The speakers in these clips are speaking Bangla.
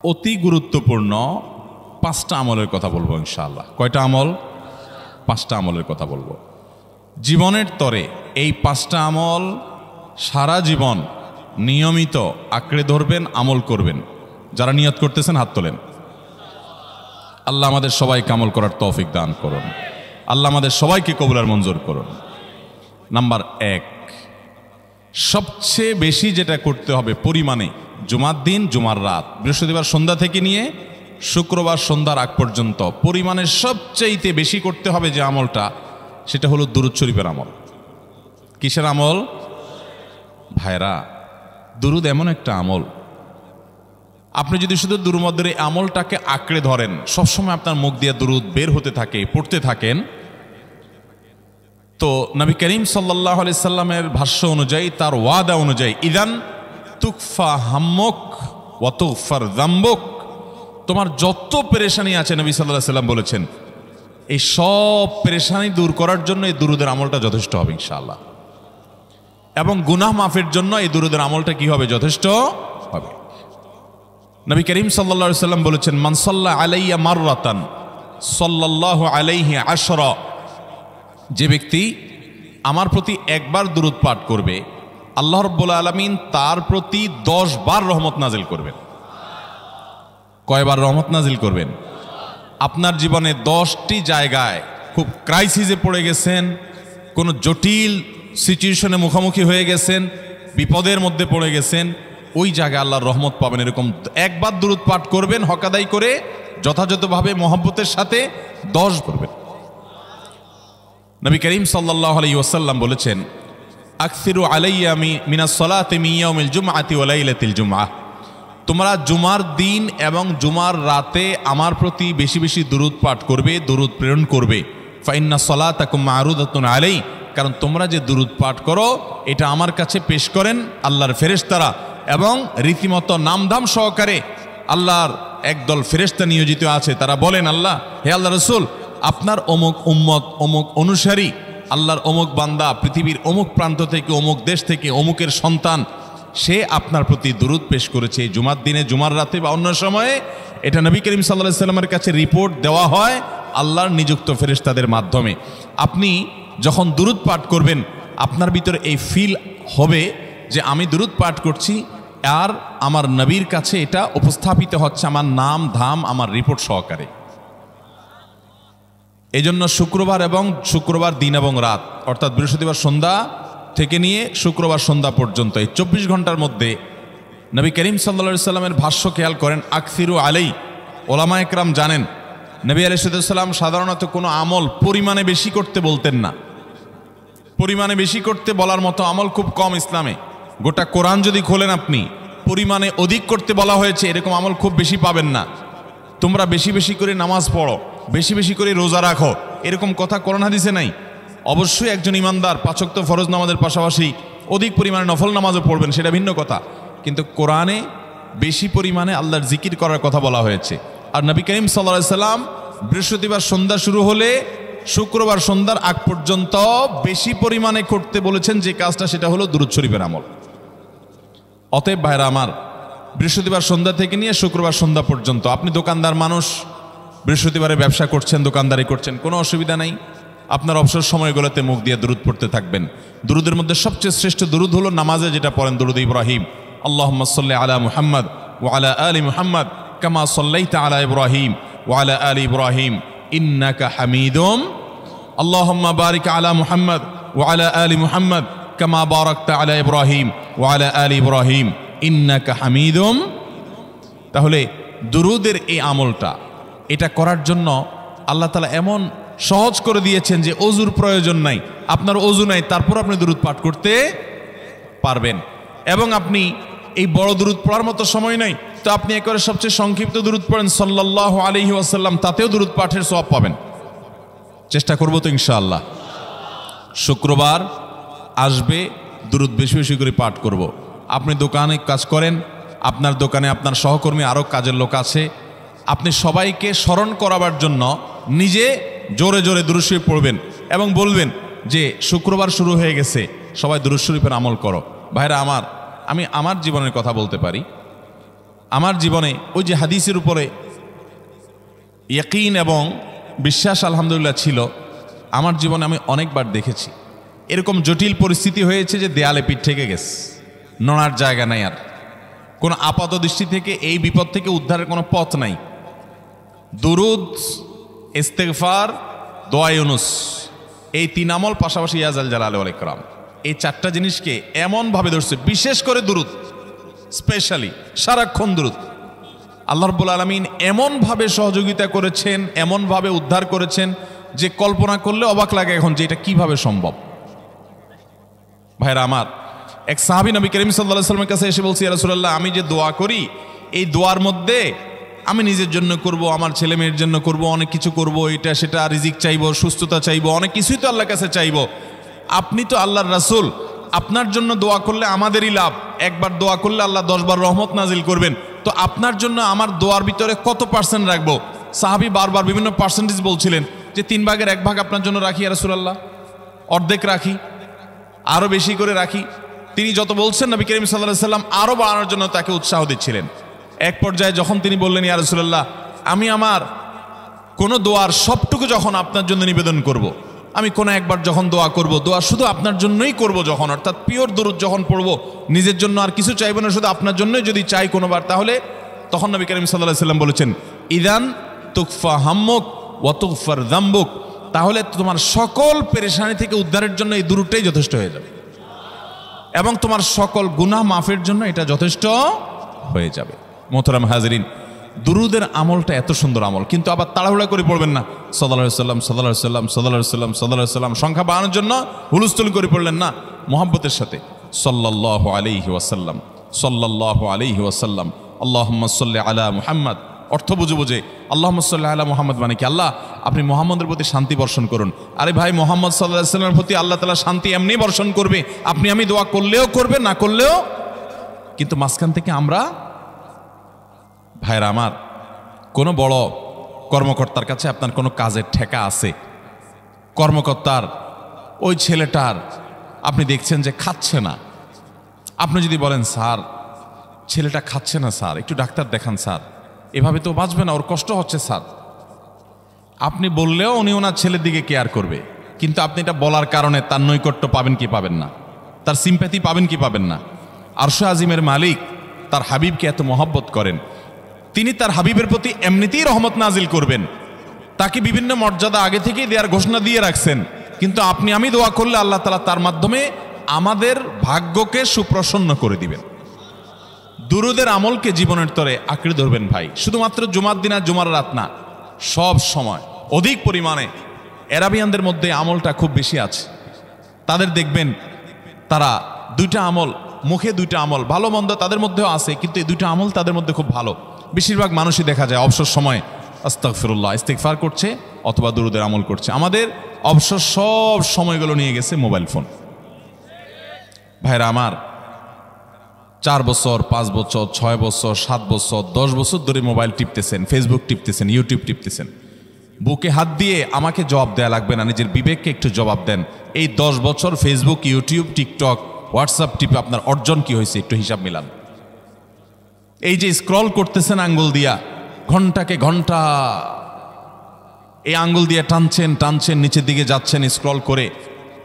অতি গুরুত্বপূর্ণ পাঁচটা আমলের কথা বলবো ইনশাআল্লাহ। কয়টা আমল? পাঁচটা আমলের কথা বলবো। জীবনের তরে এই পাঁচটা আমল সারা জীবন নিয়মিত আঁকড়ে ধরবেন, আমল করবেন। যারা নিয়ত করতেছেন হাত তোলেন। আল্লাহ আমাদের সবাইকে আমল করার তৌফিক দান করুন। আল্লাহ আমাদের সবাইকে কবুল আর মঞ্জুর করুন। নাম্বার 1, সবচেয়ে বেশি যেটা করতে হবে পরিমাণে, জুমার দিন জুমার রাত বৃহস্পতিবার সন্ধ্যা থেকে নিয়ে শুক্রবার সন্ধ্যার আগ পর্যন্ত পরিমাণে সবচাইতে বেশি করতে হবে যে আমলটা, সেটা হলো দুরূদ শরীফের আমল। কিসের আমল? ভাইরা, দুরূদ এমন একটা আমল, আপনি যদি শুধু দুরূদের এই আমলটাকে আঁকড়ে ধরেন, সবসময় আপনার মুখ দিয়ে দুরূদ বের হতে থাকে, পড়তে থাকেন, তো নবী করিম সাল্লাল্লাহু আলাইহি সাল্লামের ভাষ্য অনুযায়ী, তার ওয়াদা অনুযায়ী, ইদান তুকফা হাম্মুক ওয়া তুগফার যামবুক, তোমার যত পেরেশানি আছে নবী সাল্লাল্লাহু আলাইহি সাল্লাম বলেছেন এই সব পেরেশানি দূর করার জন্য এই দুরূদের আমলটা যথেষ্ট হবে ইনশাআল্লাহ। এবং গুনাহ মাফের জন্য এই দুরূদের আমলটা কি হবে? যথেষ্ট হবে। নবী করিম সাল্লাল্লাহু আলাইহি সাল্লাম বলেছেন, মান সাল্লা আলাইয়া মাররাতান সাল্লাল্লাহু আলাইহি আশরা, যে ব্যক্তি আমার প্রতি একবার দুরূদ পাঠ করবে, আল্লাহ রাব্বুল আলামিন তার প্রতি 10 বার রহমত নাজিল করবেন। কয়বার রহমত নাজিল করবেন? আপনার জীবনে 10টি জায়গায় খুব ক্রাইসিসে পড়ে গেছেন, কোনো জটিল সিচুয়েশনে মুখোমুখি হয়ে গেছেন, বিপদের মধ্যে পড়ে গেছেন, ওই জায়গায় আল্লাহর রহমত পাবেন। এরকম একবার দুরূদ পাঠ করবেন, হক আদায় করে যথাযথভাবে মহব্বতের সাথে 10 করবেন। নবী করিম সাল্লাল্লাহু আলাইহি ওয়াসাল্লাম বলেছেন, আকসিরু আলাইয়া মিনাস সালাতি মিন ইয়াউমিল জুমআতি ওয়া লাইলাতিল জুমআহ, তোমরা জুমার দিন এবং জুমার রাতে আমার প্রতি বেশি বেশি দুরূদ পাঠ করবে, দুরূদ প্রেরণ করবে। ফা ইন্না সালাতাকুম মা'রুদাতুন আলাই, কারণ তোমরা যে দুরূদ পাঠ করো এটা আমার কাছে পেশ করেন আল্লাহর ফেরেশতারা, এবং রীতিমতো নামধাম সহকারে আল্লাহর একদল ফেরেশতা নিয়োজিত আছে। তারা বলেন, আল্লাহ, হে আল্লাহ রাসূল, আপনার অমুক উম্মত, অমুক অনুসারী, আল্লাহর অমুক বান্দা পৃথিবীর অমুক প্রান্ত থেকে, অমুক দেশ থেকে, অমুকের সন্তান, সে আপনার প্রতি দুরূদ পেশ করেছে জুমার দিনে, জুমার রাতে বা অন্য সময়ে। এটা নবী করিম সাল্লাল্লাহু আলাইহি সাল্লামের কাছে রিপোর্ট দেওয়া হয় আল্লাহর নিযুক্ত ফেরেশতাদের মাধ্যমে। আপনি যখন দুরূদ পাঠ করবেন, আপনার ভিতরে এই ফিল হবে যে আমি দুরূদ পাঠ করছি আর আমার নবীর কাছে এটা উপস্থাপিত হচ্ছে আমার নাম ধাম, আমার রিপোর্ট সহকারে। এই জন্য শুক্রবার দিন এবং রাত, অর্থাৎ বৃহস্পতিবার সন্ধ্যা থেকে নিয়ে শুক্রবার সন্ধ্যা পর্যন্ত এই 24 ঘন্টার মধ্যে নবী করিম সাল্লাল্লাহু আলাইহি সাল্লামের ভাষ্য খেয়াল করেন, আকসিরু আলাই। ওলামা একরাম জানেন, নবী আলাইহিস সালাম সাধারণত কোনো আমল পরিমাণে বেশি করতে বলতেন না। পরিমাণে বেশি করতে বলার মতো আমল খুব কম ইসলামে। গোটা কোরআন যদি খোলেন আপনি, পরিমাণে অধিক করতে বলা হয়েছে এরকম আমল খুব বেশি পাবেন না। তোমরা বেশি বেশি করে নামাজ পড়ো, বেশি বেশি করে রোজা রাখো, এরকম কথা কোরআন হাদিসে নাই। অবশ্যই একজন ইমানদার 5 ওয়াক্ত ফরজ নামাজের পাশাপাশি অধিক পরিমাণে নফল নামাজও পড়বেন, সেটা ভিন্ন কথা। কিন্তু কোরআনে বেশি পরিমাণে আল্লাহর জিকির করার কথা বলা হয়েছে। আর নবী করিম সাল্লাল্লাহু আলাইহি সাল্লাম বৃহস্পতিবার সন্ধ্যা শুরু হলে শুক্রবার সন্ধ্যার আগ পর্যন্ত বেশি পরিমাণে করতে বলেছেন যে কাজটা, সেটা হলো দুরূদ শরীফের আমল। অতএব ভাইরা আমার, বৃহস্পতিবার সন্ধ্যা থেকে নিয়ে শুক্রবার সন্ধ্যা পর্যন্ত, আপনি দোকানদার মানুষ, বৃহস্পতিবারে ব্যবসা করছেন, দোকানদারি করছেন, কোনো অসুবিধা নাই। আপনার অবসর সময়গুলোতে মুখ দিয়ে দুরূদ পড়তে থাকবেন। দুরূদের মধ্যে সবচেয়ে শ্রেষ্ঠ দুরূদ হলো নামাজে যেটা পড়েন, দুরূদ ইব্রাহিম। আল্লাহুম্মা সাল্লি আলা মুহাম্মদ ওয়া আলা আলি মুহাম্মদ কামা সাল্লাইতা আলা ইব্রাহিম ওয়া আলা আলি ইব্রাহিম ইন্নাকা হামিদুম, আল্লাহুম্মা বারিক আলা মুহাম্মদ ওয়া আলা আলি মুহাম্মদ কামা বারাকতা আলা ইব্রাহিম ওয়া আলা আলি ইব্রাহিম ইন্নাকা হামিদুম। তাহলে দুরূদের এই আমলটা, এটা করার জন্য আল্লাহ তাআলা এমন সহজ করে দিয়েছেন যে ওযুর প্রয়োজন নাই। আপনার ওযু নাই, তারপর আপনি দুরূদ পাঠ করতে পারবেন। এবং আপনি এই বড় দুরূদ পড়ার মতো সময় নাই, তো আপনি একেবারে সবচেয়ে সংক্ষিপ্ত দুরূদ পড়েন সাল্লাল্লাহু আলাইহি ওয়াসাল্লাম, তাতেও দুরূদ পাঠের সওয়াব পাবেন। চেষ্টা করব তো ইনশাআল্লাহ। শুক্রবার আসবে, দুরূদ বেশি বেশি করে পাঠ করব। আপনি দোকানে কাজ করেন, আপনার দোকানে আপনার সহকর্মী আরও কাজের লোক আছে, আপনি সবাইকে স্মরণ করাবার জন্য নিজে জোরে জোরে দুরূদ শরীফ পড়বেন এবং বলবেন যে শুক্রবার শুরু হয়ে গেছে, সবাই দুরূদ শরীফের আমল করো। ভাইরা আমার, আমি আমার জীবনের কথা বলতে পারি। আমার জীবনে ওই যে হাদিসের উপরে ইয়াকিন এবং বিশ্বাস আলহামদুলিল্লাহ ছিল, আমার জীবনে আমি অনেকবার দেখেছি এরকম জটিল পরিস্থিতি হয়েছে যে দেয়ালে পিঠ থেকে গেছে, নড়ার জায়গা নাই, আর কোনো আপাত দৃষ্টি থেকে এই বিপদ থেকে উদ্ধারের কোনো পথ নাই। দুরুদ, ইস্তেগফার, দোয়া ইউনুস, এই 3 আমল পাশাপাশি ইয়া জাল জালালি ওয়াল ইকরাম, এই 4টা জিনিসকে এমনভাবে ধরছে, বিশেষ করে দুরুদ, স্পেশালি সারাক্ষণ দুরুদ। আল্লাহ রাব্বুল আলামিন এমনভাবে সহযোগিতা করেছেন, এমনভাবে উদ্ধার করেছেন যে কল্পনা করলে অবাক লাগে এখন যে এটা কিভাবে সম্ভব। ভাইরা আমার, এক সাহাবী নবী করিম সাল্লাল্লাহু আলাইহি ওয়াসাল্লামের কাছে এসে বলছে, ইয়া রাসূলুল্লাহ, আমি যে দোয়া করি এই দোয়ার মধ্যে আমি নিজের জন্য করব, আমার ছেলে মেয়ের জন্য করব, অনেক কিছু করব, এটা সেটা, রিজিক চাইবো, সুস্থতা চাইবো, অনেক কিছুই তো আল্লাহর কাছে চাইবো। আপনি তো আল্লাহর রাসূল, আপনার জন্য দোয়া করলে আমাদেরই লাভ, একবার দোয়া করলে আল্লাহ 10 বার রহমত নাজিল করবেন, তো আপনার জন্য আমার দোয়ার ভিতরে কত পার্সেন্ট রাখবো? সাহাবী বারবার বিভিন্ন পার্সেন্টেজ বলছিলেন যে 3 ভাগের 1 ভাগ আপনার জন্য রাখি ইয়া রাসূলুল্লাহ, অর্ধেক রাখি, আরো বেশি করে রাখি। তিনি যত বলছেন নবী করিম সাল্লাল্লাহু আলাইহি ওয়াসাল্লাম আরো বাড়ানোর জন্য তাকে উৎসাহ দিচ্ছিলেন। এক পর্যায়ে যখন তিনি বললেন, ইয়া রাসূলুল্লাহ, আমি আমার কোনো দোয়ার সবটুকু যখন আপনার জন্য নিবেদন করব, আমি কোনো একবার যখন দোয়া করব, দোয়া শুধু আপনার জন্যই করব যখন, অর্থাৎ পিওর দুরূদ যখন পড়ব, নিজের জন্য আর কিছু চাইব না, শুধু আপনার জন্যই যদি চাই কোনোবার, তাহলে তখন নবী করিম সাল্লাল্লাহু আলাইহি ওয়াসাল্লাম বলেছেন, ইদান তুকফা হাম্মুক ওয়া তুগফার যামবুক, তাহলে তোমার সকল পেরেশানি থেকে উদ্ধারের জন্য এই দুরূদটাই যথেষ্ট হয়ে যাবে, এবং তোমার সকল গুনাহ মাফের জন্য এটা যথেষ্ট হয়ে যাবে। মোহতারাম হাজরিন, দুরুদের আমলটা এত সুন্দর আমল, কিন্তু আবার তাড়াহুড়া করে পড়বেন না, সাল্লাল্লাহু আলাইহি ওয়াসাল্লাম সাল্লাল্লাহু আলাইহি ওয়াসাল্লাম সাল্লাল্লাহু আলাইহি ওয়াসাল্লাম সাল্লাল্লাহু আলাইহি ওয়াসাল্লাম সংখ্যা বাড়ানোর জন্য হুলস্থুল করে পড়লেন না, মুহাব্বতের সাথে সাল্লাল্লাহু আলাইহি ওয়াসাল্লাম সাল্লাল্লাহু আলাইহি ওয়াসাল্লাম আল্লাহুম্মা সাল্লি আলা মুহাম্মদ, অর্থ বুঝে বুঝে আল্লাহুম্মা সাল্লি আলা মুহাম্মদ মানে কি, আল্লাহ আপনি মুহাম্মদের প্রতি শান্তি বর্ষণ করুন। আরে ভাই, মুহাম্মদ সাল্লাল্লাহু আলাইহি ওয়াসাল্লামের প্রতি আল্লাহ তাআলা শান্তি এমনি বর্ষণ করবে, আপনি আমি দোয়া করলেও করবে, না করলেও। কিন্তু মাঝখান থেকে আমরা, ভাইরা আমার, কোনো বড় কর্মকর্তার কাছে আপনার কোনো কাজের ঠেকা আছে, কর্মকর্তার ওই ছেলেটার আপনি দেখছেন যে খাচ্ছে না, আপনি যদি বলেন, স্যার ছেলেটা খাচ্ছে না স্যার, একটু ডাক্তার দেখান স্যার, এভাবে তো বাঁচবে না, ওর কষ্ট হচ্ছে স্যার, আপনি বললেও উনি ওনার ছেলের দিকে কেয়ার করবে, কিন্তু আপনি এটা বলার কারণে তার নৈকট্য পাবেন কি পাবেন না, তার সিম্প্যাথি পাবেন কি পাবেন না। আরশে আজিমের মালিক তার হাবিবকে এত মহব্বত করেন, তিনি তার হাবিবের প্রতি এমনিতেই রহমত নাজিল করবেন, তাকে বিভিন্ন মর্যাদা আগে থেকেই দেওয়ার ঘোষণা দিয়ে রাখছেন, কিন্তু আপনি আমি দোয়া করলে আল্লাহ তাআলা তার মাধ্যমে আমাদের ভাগ্যকে সুপ্রসন্ন করে দিবেন। দুরুদের আমলকে জীবনের তরে আঁকড়ে ধরবেন ভাই, শুধুমাত্র জুমার দিন আর জুমার রাত না, সব সময় অধিক পরিমাণে। এরাবিয়ানদের মধ্যে আমলটা খুব বেশি আছে, তাদের দেখবেন তারা 2টা আমল, মুখে 2টা আমল, ভালো মন্দ তাদের মধ্যেও আছে, কিন্তু এই 2টা আমল তাদের মধ্যে খুব ভালো। বেশিরভাগ মানুষই দেখা যায় অবসর সময় আস্তাগফিরুল্লাহ, ইস্তিগফার করছে অথবা দুরুদের আমল করছে। আমাদের অবসর সব সময়গুলো নিয়ে গেছে মোবাইল ফোন। ভাইরা আমার, 4 বছর 5 বছর 6 বছর 7 বছর 10 বছর ধরে মোবাইল টিপতেছেন, ফেসবুক টিপতেছেন, ইউটিউব টিপতেছেন। বুকে হাত দিয়ে আমাকে জবাব দেয়া লাগবে না, নিজের বিবেককে একটু জবাব দেন। এই 10 বছর ফেসবুক, ইউটিউব, টিকটক, হোয়াটসঅ্যাপ টিপে আপনার অর্জন কি হয়েছে একটু হিসাব মিলান। এই যে স্ক্রল করতেছেন আঙ্গুল দিয়া, ঘন্টাকে ঘন্টা এই আঙ্গুল দিয়ে টানছেন টানছেন, নিচের দিকে যাচ্ছেন স্ক্রল করে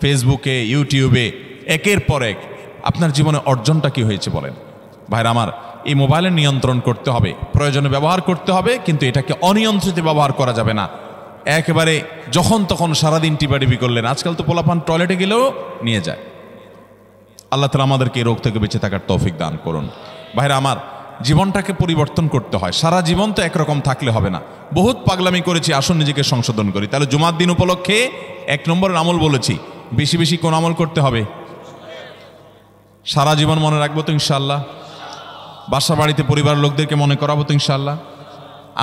ফেসবুকে, ইউটিউবে, একের পর এক, আপনার জীবনে অর্জনটা কি হয়েছে বলেন? ভাইরা আমার, এই মোবাইলের নিয়ন্ত্রণ করতে হবে, প্রয়োজনে ব্যবহার করতে হবে, কিন্তু এটাকে অনিয়ন্ত্রিত ব্যবহার করা যাবে না। একেবারে যখন তখন সারাদিন টিপাটিপি করলেন, আজকাল তো পোলাপান টয়লেটে গেলেও নিয়ে যায়। আল্লাহ তাআলা আমাদেরকে এই রোগ থেকে বেঁচে থাকার তৌফিক দান করুন। ভাইরা আমার, জীবনটাকে পরিবর্তন করতে হয়, সারা জীবন তো একরকম থাকলে হবে না। বহুত পাগলামি করেছি, আসুন নিজেকে সংশোধন করি। তাহলে জুমার দিন উপলক্ষে 1 নম্বরের আমল বলেছি, বেশি বেশি কোন আমল করতে হবে? সারা জীবন মনে রাখবো তো ইনশাআল্লাহ? বাসা বাড়িতে পরিবারের লোকদেরকে মনে করাবো তো ইনশাআল্লাহ?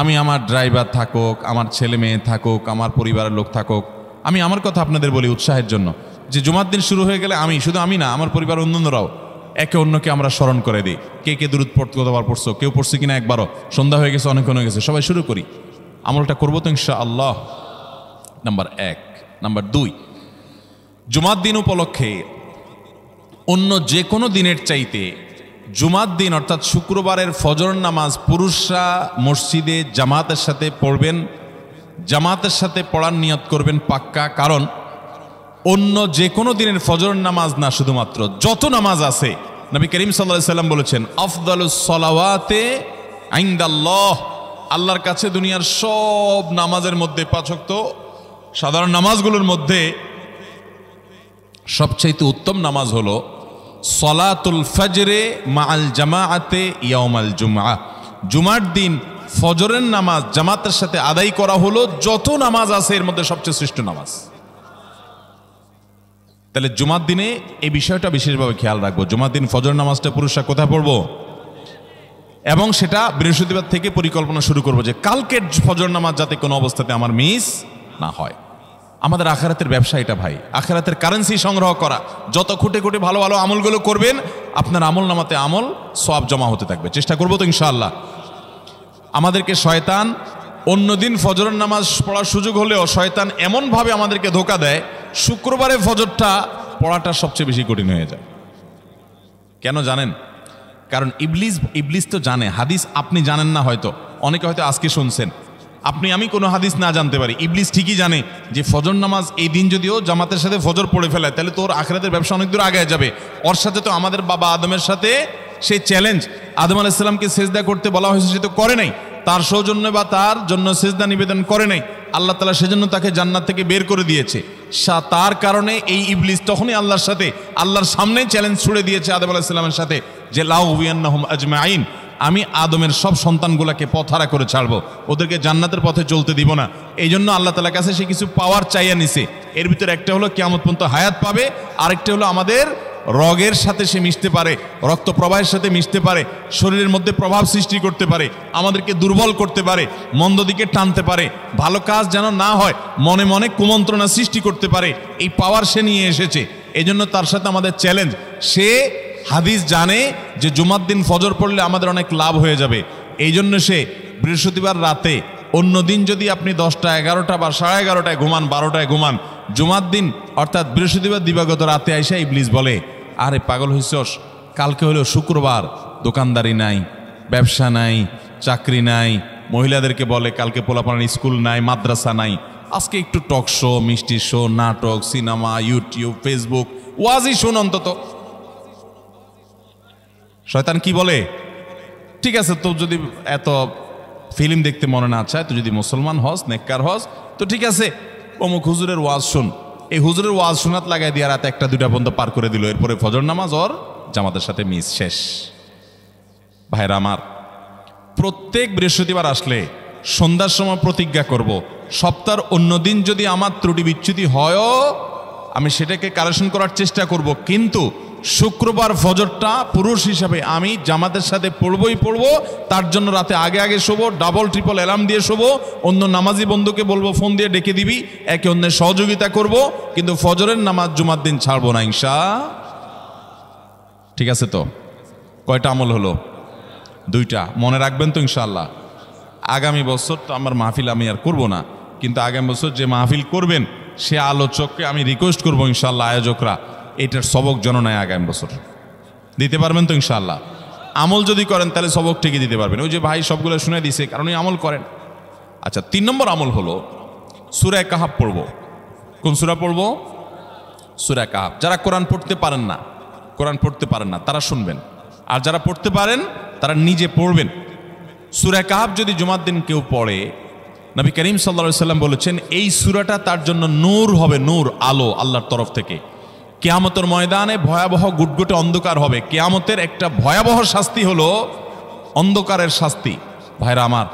আমি আমার ড্রাইভার থাকুক, আমার ছেলে মেয়ে থাকুক, আমার পরিবারের লোক থাকুক, আমি আমার কথা আপনাদের বলি উৎসাহের জন্য, যে জুমার দিন শুরু হয়ে গেলে আমি, শুধু আমি না, আমার পরিবার অন্যান্যরাও একে অন্যকে আমরা স্মরণ করে দিই। কে কে দুরূদ পড়তে কতবার পড়ছো, কেউ পড়ছে কিনা একবারও, সন্ধ্যা হয়ে গেছে, অনেকক্ষণ হয়ে গেছে, সবাই শুরু করি, আমলটা করবো তো ইনশাআল্লাহ। নাম্বার 1। নাম্বার 2, জুমার দিন উপলক্ষে অন্য যে কোনো দিনের চাইতে জুমার দিন অর্থাৎ শুক্রবারের ফজর নামাজ পুরুষরা মসজিদে জামাতের সাথে পড়বেন, জামাতের সাথে পড়ার নিয়ত করবেন পাক্কা। কারণ অন্য যে কোনো দিনের ফজর নামাজ না, শুধুমাত্র যত নামাজ আছে, নবী করিম সাল্লাল্লাহু আলাইহি সাল্লাম বলেছেন আফদালুস সালাওয়াতে ইনদাল্লাহ, আল্লাহর কাছে দুনিয়ার সব নামাজের মধ্যে, 5 ওয়াক্ত সাধারণ নামাজগুলোর মধ্যে সবচেয়ে উত্তম নামাজ হলো সলাতুল ফজরে মাআল জামাআতে ইয়াউমাল জুমআহ, জুমার দিন ফজরের নামাজ জামাতের সাথে আদায় করা হলো যত নামাজ আছে এর মধ্যে সবচেয়ে শ্রেষ্ঠ নামাজ। তাহলে জুমার দিনে এই বিষয়টা বিশেষভাবে খেয়াল রাখবো। জুমার দিন ফজর নামাজটা পুরুষরা কোথায় পড়বো, এবং সেটা বৃহস্পতিবার থেকে পরিকল্পনা শুরু করবো যে কালকের ফজর নামাজ যাতে কোনো অবস্থাতে আমার মিস না হয়। আমাদের আখিরাতের ব্যবসা এটা ভাই, আখিরাতের কারেন্সি সংগ্রহ করা। যত খুঁটে খুঁটে ভালো ভালো আমলগুলো করবেন, আপনার আমল নামাতে আমল সওয়াব জমা হতে থাকবে। চেষ্টা করবো তো ইনশাআল্লাহ। আমাদেরকে শয়তান অন্যদিন ফজরের নামাজ পড়ার সুযোগ হলেও শয়তান এমনভাবে আমাদেরকে ধোঁকা দেয়, শুক্রবারে ফজরটা পড়াটা সবচেয়ে বেশি কঠিন হয়ে যায়। কেন জানেন? কারণ ইবলিস তো জানে হাদিস, আপনি জানেন না, হয়তো অনেকে হয়তো আজকে শুনছেন, আমি কোনো হাদিস না জানতে পারি, ইবলিস ঠিকই জানে যে ফজর নামাজ এই দিন যদিও জামাতের সাথে ফজর পড়ে ফেলায় তাহলে তোর আখিরাতের ব্যবসা অনেক দূর আগে যাবে। ওর সাথে তো আমাদের বাবা আদমের সাথে সেই চ্যালেঞ্জ, আদম আলাইহিস সালামকে সেজদা করতে বলা হয়েছে, সে তো করে নাই, তার সৌজন্য বা তার জন্য সেজদা নিবেদন করে নাই, আল্লাহ তাআলা সেজন্য তাকে জান্নাত থেকে বের করে দিয়েছে। তার কারণে এই ইবলিস তখনই আল্লাহর সাথে, আল্লাহর সামনে চ্যালেঞ্জ ছুড়ে দিয়েছে আদম আলাইহিস সালামের সাথে যে লাউবিয়ান্নাহুম আজমাইন, আমি আদমের সব সন্তানগুলোকে পথহারা করে ছাড়বো, ওদেরকে জান্নাতের পথে চলতে দিব না। এই জন্য আল্লাহ তাআলার কাছে সে কিছু পাওয়ার চাইয়া নিছে। এর ভিতরে একটা হলো কিয়ামত পর্যন্ত হায়াত পাবে, আরেকটা হলো আমাদের রগের সাথে সে মিশতে পারে, রক্ত প্রবাহের সাথে মিশতে পারে, শরীরের মধ্যে প্রভাব সৃষ্টি করতে পারে, আমাদেরকে দুর্বল করতে পারে, মন্দ দিকে টানতে পারে, ভালো কাজ যেন না হয় মনে মনে কুমন্ত্রণা সৃষ্টি করতে পারে। এই পাওয়ার সে নিয়ে এসেছে। এই জন্য তার সাথে আমাদের চ্যালেঞ্জ। সে হাদিস জানে যে জুমার দিন ফজর পড়লে আমাদের অনেক লাভ হয়ে যাবে। এই জন্য সে বৃহস্পতিবার রাতে, অন্য দিন যদি আপনি 10টা 11টা বা 11:30টায় ঘুমান, 12টায় ঘুমান, জুমার দিন অর্থাৎ বৃহস্পতিবার দিবাগত রাতে আইসা ইবলিস বলে, আরে পাগল হইছস, কালকে হলো শুক্রবার, দোকানদারি নাই, ব্যবসা নাই, চাকরি নাই, মহিলাদেরকে বলে কালকে পোলাপানের স্কুল নাই, মাদ্রাসা নাই, আজকে একটু টক শো, মিষ্টি শো, নাটক, সিনেমা, ইউটিউব, ফেসবুক, ওয়াজই শোন অন্তত। শয়তান কি বলে, ঠিক আছে তো যদি এত ফিল্ম দেখতে মনে না চায়, তো যদি মুসলমান হস, নেককার হস, তো ঠিক আছে অমুক হুজুরের ওয়াজ শোন। এই হুজুরের ওয়াজ শোনাত লাগাই দিয়ে রাতে 1টা 2টা পর্যন্ত পার করে দিল। এরপরে ফজর নামাজ ওর জামাতের সাথে মিস, শেষ। ভাইরা আমার, প্রত্যেক বৃহস্পতিবার আসলে সন্ধ্যার সময় প্রতিজ্ঞা করব, সপ্তাহের অন্য দিন যদি আমার ত্রুটি বিচ্যুতি হয়ও আমি সেটাকে কারেকশন করার চেষ্টা করব, কিন্তু শুক্রবার ফজরটা পুরুষ হিসাবে আমি জামাতের সাথে পড়বই পড়বো। তার জন্য রাতে আগে আগে শোবো, ডাবল ট্রিপল অ্যালার্ম দিয়ে শোবো, অন্য নামাজি বন্ধুকে বলবো ফোন দিয়ে ডেকে দিবি, একে অন্যের সহযোগিতা করব, কিন্তু ফজরের নামাজ জুমার দিন ছাড়বো না ঠিক আছে তো? কয়টা আমল হলো? 2টা। মনে রাখবেন তো ইনশাআল্লাহ। আগামী বছর তো আমার মাহফিল আমি আর করব না, কিন্তু আগামী বছর যে মাহফিল করবেন সে আলোচককে আমি রিকোয়েস্ট করবো ইনশাআল্লাহ, আয়োজকরা এটার সবক জননায় আগামী বছর দিতে পারবেন তো ইনশাআল্লাহ? আমল যদি করেন তাহলে সবক ঠিকই দিতে পারবেন। ওই যে ভাই সবগুলো শুনে দিছে, কারণ এই আমল করেন। আচ্ছা, 3 নম্বর আমল হলো সূরা কাহাফ পড়ব। কোন সূরা পড়ব? সূরা কাহাফ। যারা কোরআন পড়তে পারেন না তারা শুনবেন, আর যারা পড়তে পারেন তারা নিজে পড়বেন। সূরা কাহাফ যদি জুমার দিন কেউ পড়ে, নবী করিম সাল্লাল্লাহু আলাইহি সাল্লাম বলেছেন এই সূরাটা তার জন্য নূর হবে, নূর, আলো আল্লাহর তরফ থেকে। কিয়ামতের ময়দানে ভয়াবহ গুটগুটে অন্ধকার হবে। কিয়ামতের একটা ভয়াবহ শাস্তি হলো অন্ধকারের শাস্তি। ভাইরা আমার,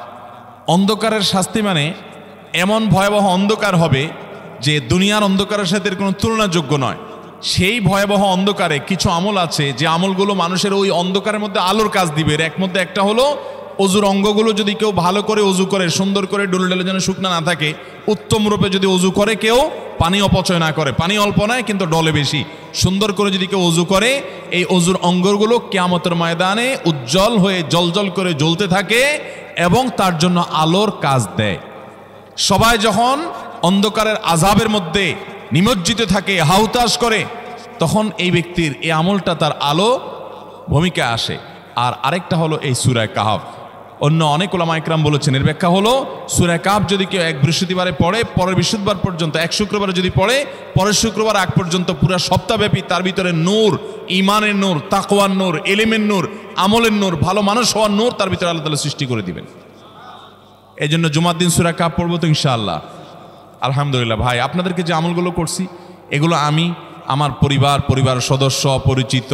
অন্ধকারের শাস্তি মানে এমন ভয়াবহ অন্ধকার হবে যে দুনিয়ার অন্ধকারের সাথে কোনো তুলনাযোগ্য নয়। সেই ভয়াবহ অন্ধকারে কিছু আমল আছে যে আমলগুলো মানুষের ওই অন্ধকারের মধ্যে আলোর কাজ দিবে। এর মধ্যে একটা হলো অজুর অঙ্গগুলো যদি কেউ ভালো করে অজু করে, সুন্দর করে ডুলডেলে যেন শুকনা না থাকে, উত্তম রূপে যদি অজু করে কেউ, পানি অপচয় না করে, পানি অল্প নয় কিন্তু ডলে বেশি, সুন্দর করে যদি কেউ অজু করে, এই অজুর অঙ্গগুলো কিয়ামতের ময়দানে উজ্জ্বল হয়ে জলজল করে জ্বলতে থাকে এবং তার জন্য আলোর কাজ দেয়। সবাই যখন অন্ধকারের আযাবের মধ্যে নিমজ্জিত থাকে, হাহুতাশ করে, তখন এই ব্যক্তির এই আমলটা তার আলো ভূমিকা আসে। আর আরেকটা হলো এই সূরা কাহফ। অন্য অনেক উলামা ইকরাম বলেছেন এর ব্যাখ্যা হলো সূরা কাহফ যদি কেউ এক বৃহস্পতিবারে পড়ে, পরের বৃহস্পতিবার পর্যন্ত, এক শুক্রবারে যদি পড়ে, পরের শুক্রবার আগ পর্যন্ত পুরো সপ্তাহব্যাপী তার ভিতরে নূর, ঈমানের নূর, তাকওয়ার নূর, ইলমের নূর, আমলের নূর, ভালো মানুষ হওয়ার নূর তার ভিতরে আল্লাহ তাআলা সৃষ্টি করে দিবেন। এই জন্য জুমার দিন সূরা কাহফ পড়বো তো ইনশাআল্লাহ। আলহামদুলিল্লাহ ভাই, আপনাদেরকে যে আমলগুলো করছি এগুলো আমি, আমার পরিবার সদস্য, পরিচিত,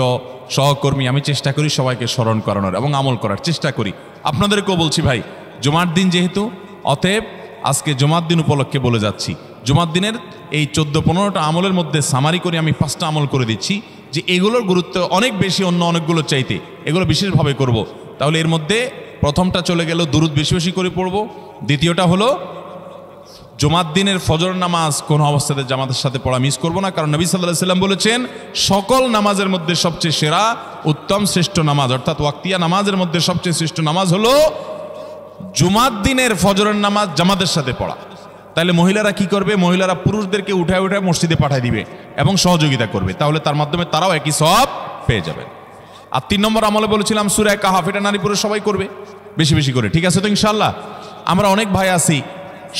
সহকর্মী, আমি চেষ্টা করি সবাইকে স্মরণ করানোর এবং আমল করার চেষ্টা করি। আপনাদেরকেও বলছি ভাই, জুমার দিন যেহেতু, অতএব আজকে জুমার দিন উপলক্ষে বলে যাচ্ছি, জুমার দিনের এই 14-15টা আমলের মধ্যে সামারি করে আমি 5টা আমল করে দিচ্ছি যে এগুলোর গুরুত্ব অনেক বেশি অন্য অনেকগুলো চাইতে, এগুলো বিশেষভাবে করব। তাহলে এর মধ্যে প্রথমটা চলে গেল দুরুদ বেশি বেশি করে পড়ব। দ্বিতীয়টা হলো জুমার দিনের ফজর নামাজ কোন অবস্থাতে জামাতের সাথে পড়া মিস করব না, কারণ নবী সাল্লাল্লাহু আলাইহি সাল্লাম বলেছেন সকল নামাজের মধ্যে সবচেয়ে সেরা, উত্তম, শ্রেষ্ঠ নামাজ, অর্থাৎ ওয়াক্তিয়া নামাজের মধ্যে সবচেয়ে শ্রেষ্ঠ নামাজ হলো জুমার দিনের ফজরের নামাজ জামাতের সাথে পড়া। তাহলে মহিলারা কি করবে? মহিলারা পুরুষদেরকে উঠায় উঠায় মসজিদে পাঠিয়ে দিবে এবং সহযোগিতা করবে, তাহলে তার মাধ্যমে তারাও একই সওয়াব পেয়ে যাবেন। আর 3 নম্বর আমলে বলেছিলাম সূরা কাহফ, এটা নারী পুরুষ সবাই করবে বেশি বেশি করে, ঠিক আছে তো ইনশাআল্লাহ? আমরা অনেক ভাই আছি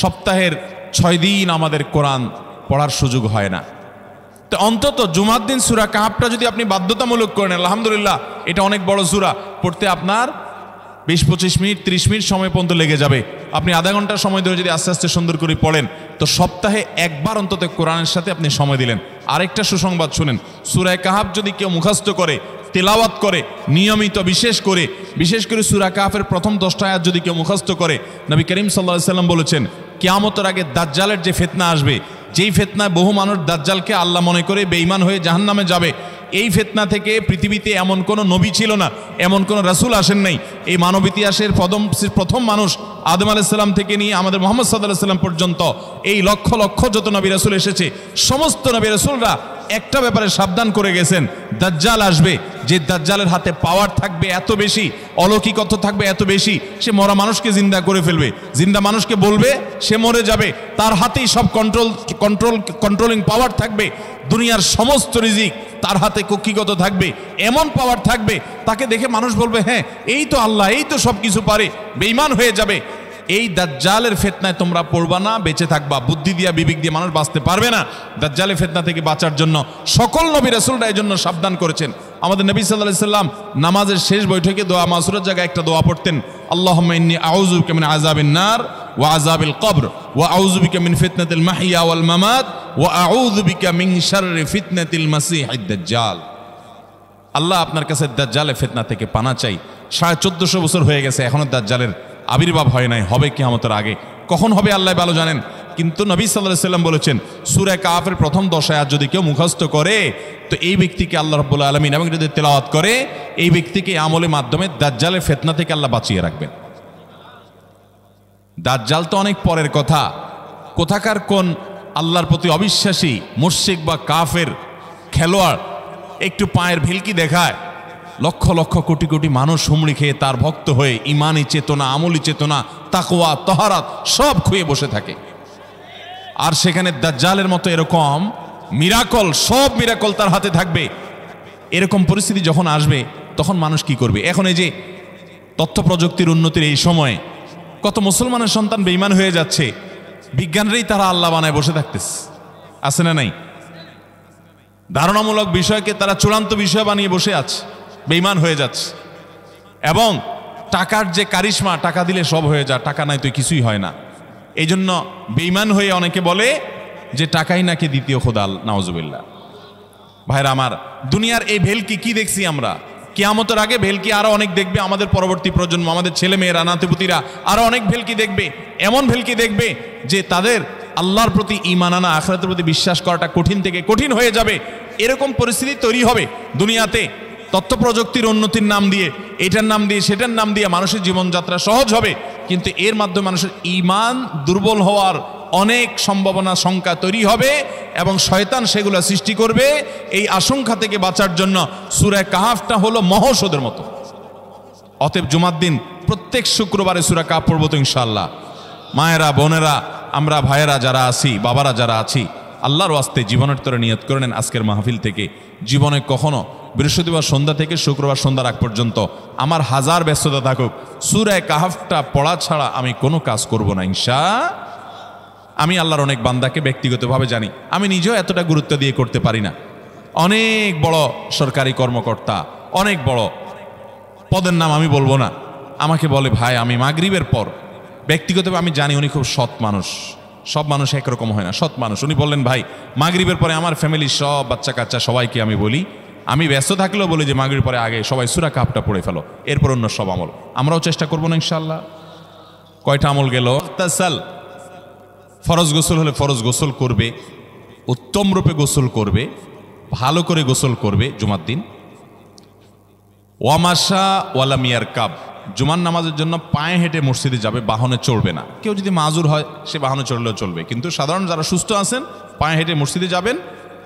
সপ্তাহের 6 দিন আমাদের কোরআন পড়ার সুযোগ হয় না, তো অন্তত জুমার দিন সূরা কাহফটা যদি আপনি বাধ্যতামূলক করেন, আলহামদুলিল্লাহ, এটা অনেক বড় সূরা, পড়তে আপনার 20-25 মিনিট 30 মিনিট সময় পর্যন্ত লেগে যাবে। আপনি আধা ঘন্টা সময় ধরে যদি আস্তে আস্তে সুন্দর করে পড়েন, তো সপ্তাহে একবার অন্তত কোরআনের সাথে আপনি সময় দিলেন। আরেকটা সুসংবাদ শুনেন, সূরা কাহফ যদি কেউ মুখস্থ করে, তেলাওয়াত করে নিয়মিত, বিশেষ করে সূরা কাহফের প্রথম 10টা আয়াত যদি কেউ মুখস্থ করে, নবী করিম সাল্লাল্লাহু আলাইহি সাল্লাম বলেছেন কিয়ামতের আগে দাজ্জালের যে ফিতনা আসবে, যেই ফিতনায় বহু মানুষ দাজ্জালকে আল্লাহ মনে করে বেঈমান হয়ে জাহান্নামে যাবে, এই ফিতনা থেকে পৃথিবীতে এমন কোনো নবী ছিল না, এমন কোনো রাসূল আসেন নাই। এই মানব ইতিহাসের প্রথম মানুষ আদম আলাইহিস সালাম থেকে নিয়ে আমাদের মুহাম্মদ সাল্লাল্লাহু আলাইহি সাল্লাম পর্যন্ত এই লক্ষ লক্ষ যত নবী রাসূল এসেছে, সমস্ত নবী রাসূলরা একটা ব্যাপারে সাবধান করে গেছেন, দাজ্জাল আসবে, যে দাজ্জালের হাতে পাওয়ার থাকবে এত বেশি, অলৌকিকত্ব থাকবে এত বেশি, সে মরা মানুষকে জিন্দা করে ফেলবে, জিন্দা মানুষকে বলবে সে মরে যাবে, তার হাতেই সব কন্ট্রোলিং পাওয়ার থাকবে, দুনিয়ার সমস্ত রিজিক তার হাতে কক্ষিগত থাকবে, এমন পাওয়ার থাকবে তাকে দেখে মানুষ বলবে হ্যাঁ এই তো আল্লাহ, এই তো সব কিছু পারে, বেঈমান হয়ে যাবে। এই দাজ্জালের ফিতনায় তোমরা পড়বা না, বেঁচে থাকবা। বুদ্ধি দিয়া বিবেক দিয়ে মানুষ বাঁচতে পারবে না। দাজ্জালের ফিতনা থেকে বাঁচার জন্য সকল নবী রাসূলরা এই জন্য সাবধান করেছেন। আমাদের নবী সাল্লাল্লাহু আলাইহি সাল্লাম নামাজের শেষ বৈঠকে দোয়া মাসুরের জায়গায় একটা দোয়া পড়তেন, আল্লাহুম্মা ইন্নী আউযু বিকা মিন আযাবিন নার ওয়া আযাবিল কবর ওয়া আউযু বিকা মিন ফিতনাতিল মাহইয়া ওয়াল মামাত ওয়া আউযু বিকা মিন শাররি ফিতনাতিল মাসীহিদ দাজ্জাল। আল্লাহ আপনার কাছে দাজ্জালের ফিতনা থেকে পানা চাই। 1450 বছর হয়ে গেছে, এখনো দাজ্জালের আবির্ভাব হয় নাই, হবে কিয়ামতের আগে। কখন হবে আল্লাহ ভালো জানেন। কিন্তু নবী সাল্লাল্লাহু আলাইহি সাল্লাম বলেছেন সূরা কাহফের প্রথম 10 আয়াত যদি কেউ মুখস্থ করে, তো এই ব্যক্তিকে আল্লাহ রাব্বুল আলামিন এবং যদি তেলাওয়াত করে, এই ব্যক্তিকে আমলের মাধ্যমে দাজ্জালের ফিতনা থেকে আল্লাহ বাঁচিয়ে রাখবেন। দাজ্জাল তো অনেক পরের কথা, কোথাকার কোন আল্লাহর প্রতি অবিশ্বাসী মুশরিক বা কাফের খেলোয়াড় একটু পায়ের ভিলকি দেখায়, লক্ষ লক্ষ কোটি কোটি মানুষ হুমড়ি খেয়ে তার ভক্ত হয়ে ইমানি চেতনা, আমলি চেতনা, তাকওয়া, তাহারাত সব খুঁয়ে বসে থাকে। আর সেখানে দাজ্জালের মতো এরকম মিরাকল, সব মিরাকল তার হাতে থাকবে। এরকম পরিস্থিতি যখন আসবে তখন মানুষ কি করবে? এখন এই যে তথ্য প্রযুক্তির উন্নতির এই সময়ে কত মুসলমানের সন্তান বেঈমান হয়ে যাচ্ছে, বিজ্ঞানরাই তারা আল্লাহ বানায় বসে থাকতেছে, আছে না নাই? ধারণামূলক বিষয়কে তারা চূড়ান্ত বিষয় বানিয়ে বসে আছে, বেঈমান হয়ে যাচ্ছে। এবং টাকার যে কারিশমা, টাকা দিলে সব হয়ে যায়, টাকা নাই তো কিছুই হয় না। এই জন্য বেঈমান হয়ে অনেকে বলে যে টাকাই নাকি দ্বিতীয় খোদা, নাউজুবিল্লাহ। ভাইরা আমার, দুনিয়ার এই ভেলকি কি দেখছি আমরা, কিয়ামতের আগে ভেলকি আরো অনেক দেখবে আমাদের পরবর্তী প্রজন্ম, আমাদের ছেলে মেয়েরা, নাতিপুতিরা আরো অনেক ভেলকি দেখবে। এমন ভেলকি দেখবে যে তাদের আল্লাহর প্রতি ঈমান আনা, আখিরাতের প্রতি বিশ্বাস করাটা কঠিন থেকে কঠিন হয়ে যাবে। এরকম পরিস্থিতি তৈরি হবে দুনিয়াতে। তথ্য প্রযুক্তির উন্নতির নাম দিয়ে, এটার নাম দিয়ে, সেটার নাম দিয়ে মানুষের জীবনযাত্রা সহজ হবে, কিন্তু এর মাধ্যমে মানুষের ঈমান দুর্বল হওয়ার অনেক সম্ভাবনা, সংখ্যা তৈরি হবে এবং শয়তান সেগুলো সৃষ্টি করবে। এই আশঙ্কা থেকে বাঁচার জন্য সূরা কাহফটা হলো মহৌষধের মতো। অতএব জুমার দিন প্রত্যেক শুক্রবারে সূরা কাহফ পড়বো তো ইনশাআল্লাহ। মায়েরা, বোনেরা, আমরা ভাইয়েরা যারা আছি, বাবারা যারা আছি, আল্লাহর ওয়াস্তে জীবনের তরে নিয়ত করে নেন আজকের মাহফিল থেকে, জীবনে কখনো বৃহস্পতিবার সন্ধ্যা থেকে শুক্রবার সন্ধ্যার আগ পর্যন্ত আমার হাজার ব্যস্ততা থাকুক, সূরা কাহাফটা পড়া ছাড়া আমি কোনো কাজ করব না আমি আল্লাহর অনেক বান্দাকে ব্যক্তিগতভাবে জানি, আমি নিজেও এতটা গুরুত্ব দিয়ে করতে পারি না। অনেক বড় সরকারি কর্মকর্তা, অনেক বড় পদের নাম আমি বলবো না, আমাকে বলে ভাই আমি মাগরিবের পর, ব্যক্তিগতভাবে আমি জানি উনি খুব সৎ মানুষ, সব মানুষ একরকম হয় না, সৎ মানুষ। উনি বললেন ভাই মাগরিবের পরে আমার ফ্যামিলির সব বাচ্চা কাচ্চা সবাইকে আমি বলি, আমি ব্যস্ত থাকলেও বলি যে মাগরিবের পরে আগে সবাই সূরা কাহাফটা পড়ে ফেলো, এরপর অন্য সব আমল। আমরাও চেষ্টা করবো না ইনশাআল্লাহ। কয়টা আমল গেল? তাসাল, ফরজ গোসল হলে ফরজ গোসল করবে, উত্তম রূপে গোসল করবে, ভালো করে গোসল করবে জুমার দিন। ওয়ামাশা ওয়ালা মিয়ার কাব, জুমার নামাজের জন্য পায়ে হেঁটে মসজিদে যাবে, বাহনে চড়বে না। কেউ যদি মাজুর হয় সে বাহনে চড়লেও চলবে, কিন্তু সাধারণ যারা সুস্থ আছেন পায়ে হেঁটে মসজিদে যাবেন,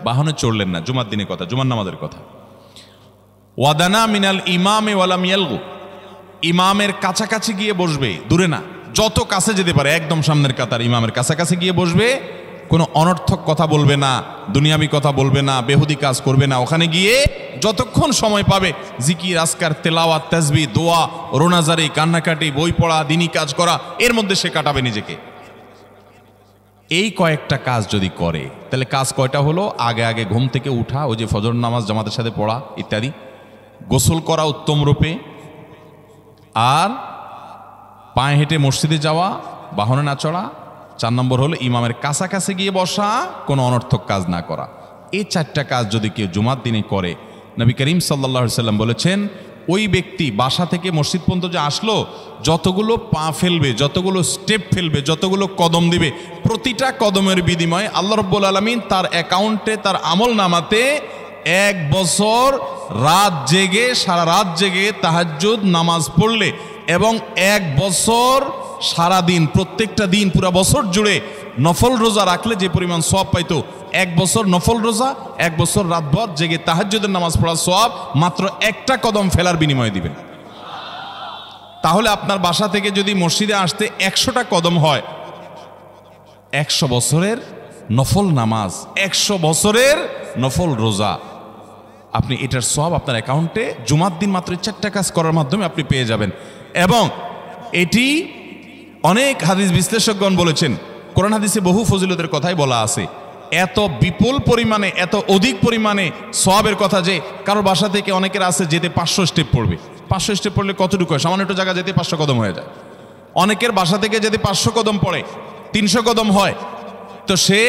বাহনে চড়লেন না। জুমার দিনের কথা, জুমার নামাজের কথা। ওয়াদানা মিনাল ইমামে ওয়ালা মিয়ালগু, ইমামের কাছাকাছি গিয়ে বসবে, দূরে না, যত কাছে যেতে পারে একদম সামনের কাতার ইমামের কাছাকাছি গিয়ে বসবে, কোনো অনর্থক কথা বলবে না, দুনিয়াবি কথা বলবে না, বেহুদি কাজ করবে না। ওখানে গিয়ে যতক্ষণ সময় পাবে জিকির, আজকার, তেলাওয়াত, তাসবিহ, দোয়া, রোনাজারি, কান্নাকাটি, বই পড়া, দিনই কাজ করা, এর মধ্যে সে কাটাবে নিজেকে। এই কয়েকটা কাজ যদি করে তাহলে কাজ কয়টা হলো? আগে আগে ঘুম থেকে উঠা, ওই যে ফজর নামাজ জামাতের সাথে পড়া ইত্যাদি, গোসল করা উত্তম রূপে, আর পায়ে হেঁটে মসজিদে যাওয়া, বাহনে না চড়া। 4 নম্বর হলো ইমামের কাছাকাছি গিয়ে বসা, কোনো অনর্থক কাজ না করা। এই 4টা কাজ যদি কেউ জুমার দিনে করে, নবী করিম সাল্লাল্লাহু আলাইহি সাল্লাম বলেছেন ওই ব্যক্তি বাসা থেকে মসজিদ পর্যন্ত যে আসলো, যতগুলো পা ফেলবে, যতগুলো স্টেপ ফেলবে, যতগুলো কদম দিবে, প্রতিটা কদমের বিনিময়ে আল্লাহ রাব্বুল আলামিন তার অ্যাকাউন্টে, তার আমল নামাতে 1 বছর রাত জেগে, সারা রাত জেগে তাহাজ্জুদ নামাজ পড়লে এবং 1 বছর সারা দিন, প্রত্যেকটা দিন পুরা বছর জুড়ে নফল রোজা রাখলে যে পরিমাণ সওয়াব পাইতো, 1 বছর নফল রোজা, 1 বছর রাতভর জেগে তাহাজ্জুদের নামাজ পড়ার সওয়াব মাত্র একটা কদম ফেলার বিনিময়ে দিবেন। তাহলে আপনার বাসা থেকে যদি মসজিদে আসতে 100টা কদম হয়, 100 বছরের নফল নামাজ, 100 বছরের নফল রোজা, আপনি এটার সওয়াব আপনার অ্যাকাউন্টে জুমার দিন মাত্র 4টা কাজ করার মাধ্যমে আপনি পেয়ে যাবেন। এবং এটি অনেক হাদিস বিশ্লেষকগণ বলেছেন, কোরআন হাদিসে বহু ফজিলতের কথাই বলা আছে। এত বিপুল পরিমাণে, এত অধিক পরিমাণে সওয়াবের কথা যে কারো বাসা থেকে অনেকের আছে যেতে 500 স্টেপ পড়বে। 500 স্টেপ পড়লে কতটুকু হয়? সামান্য একটু জায়গা যেতে 500 কদম হয়ে যায়। অনেকের বাসা থেকে যদি 500 কদম পড়ে 300 কদম হয়, তো সে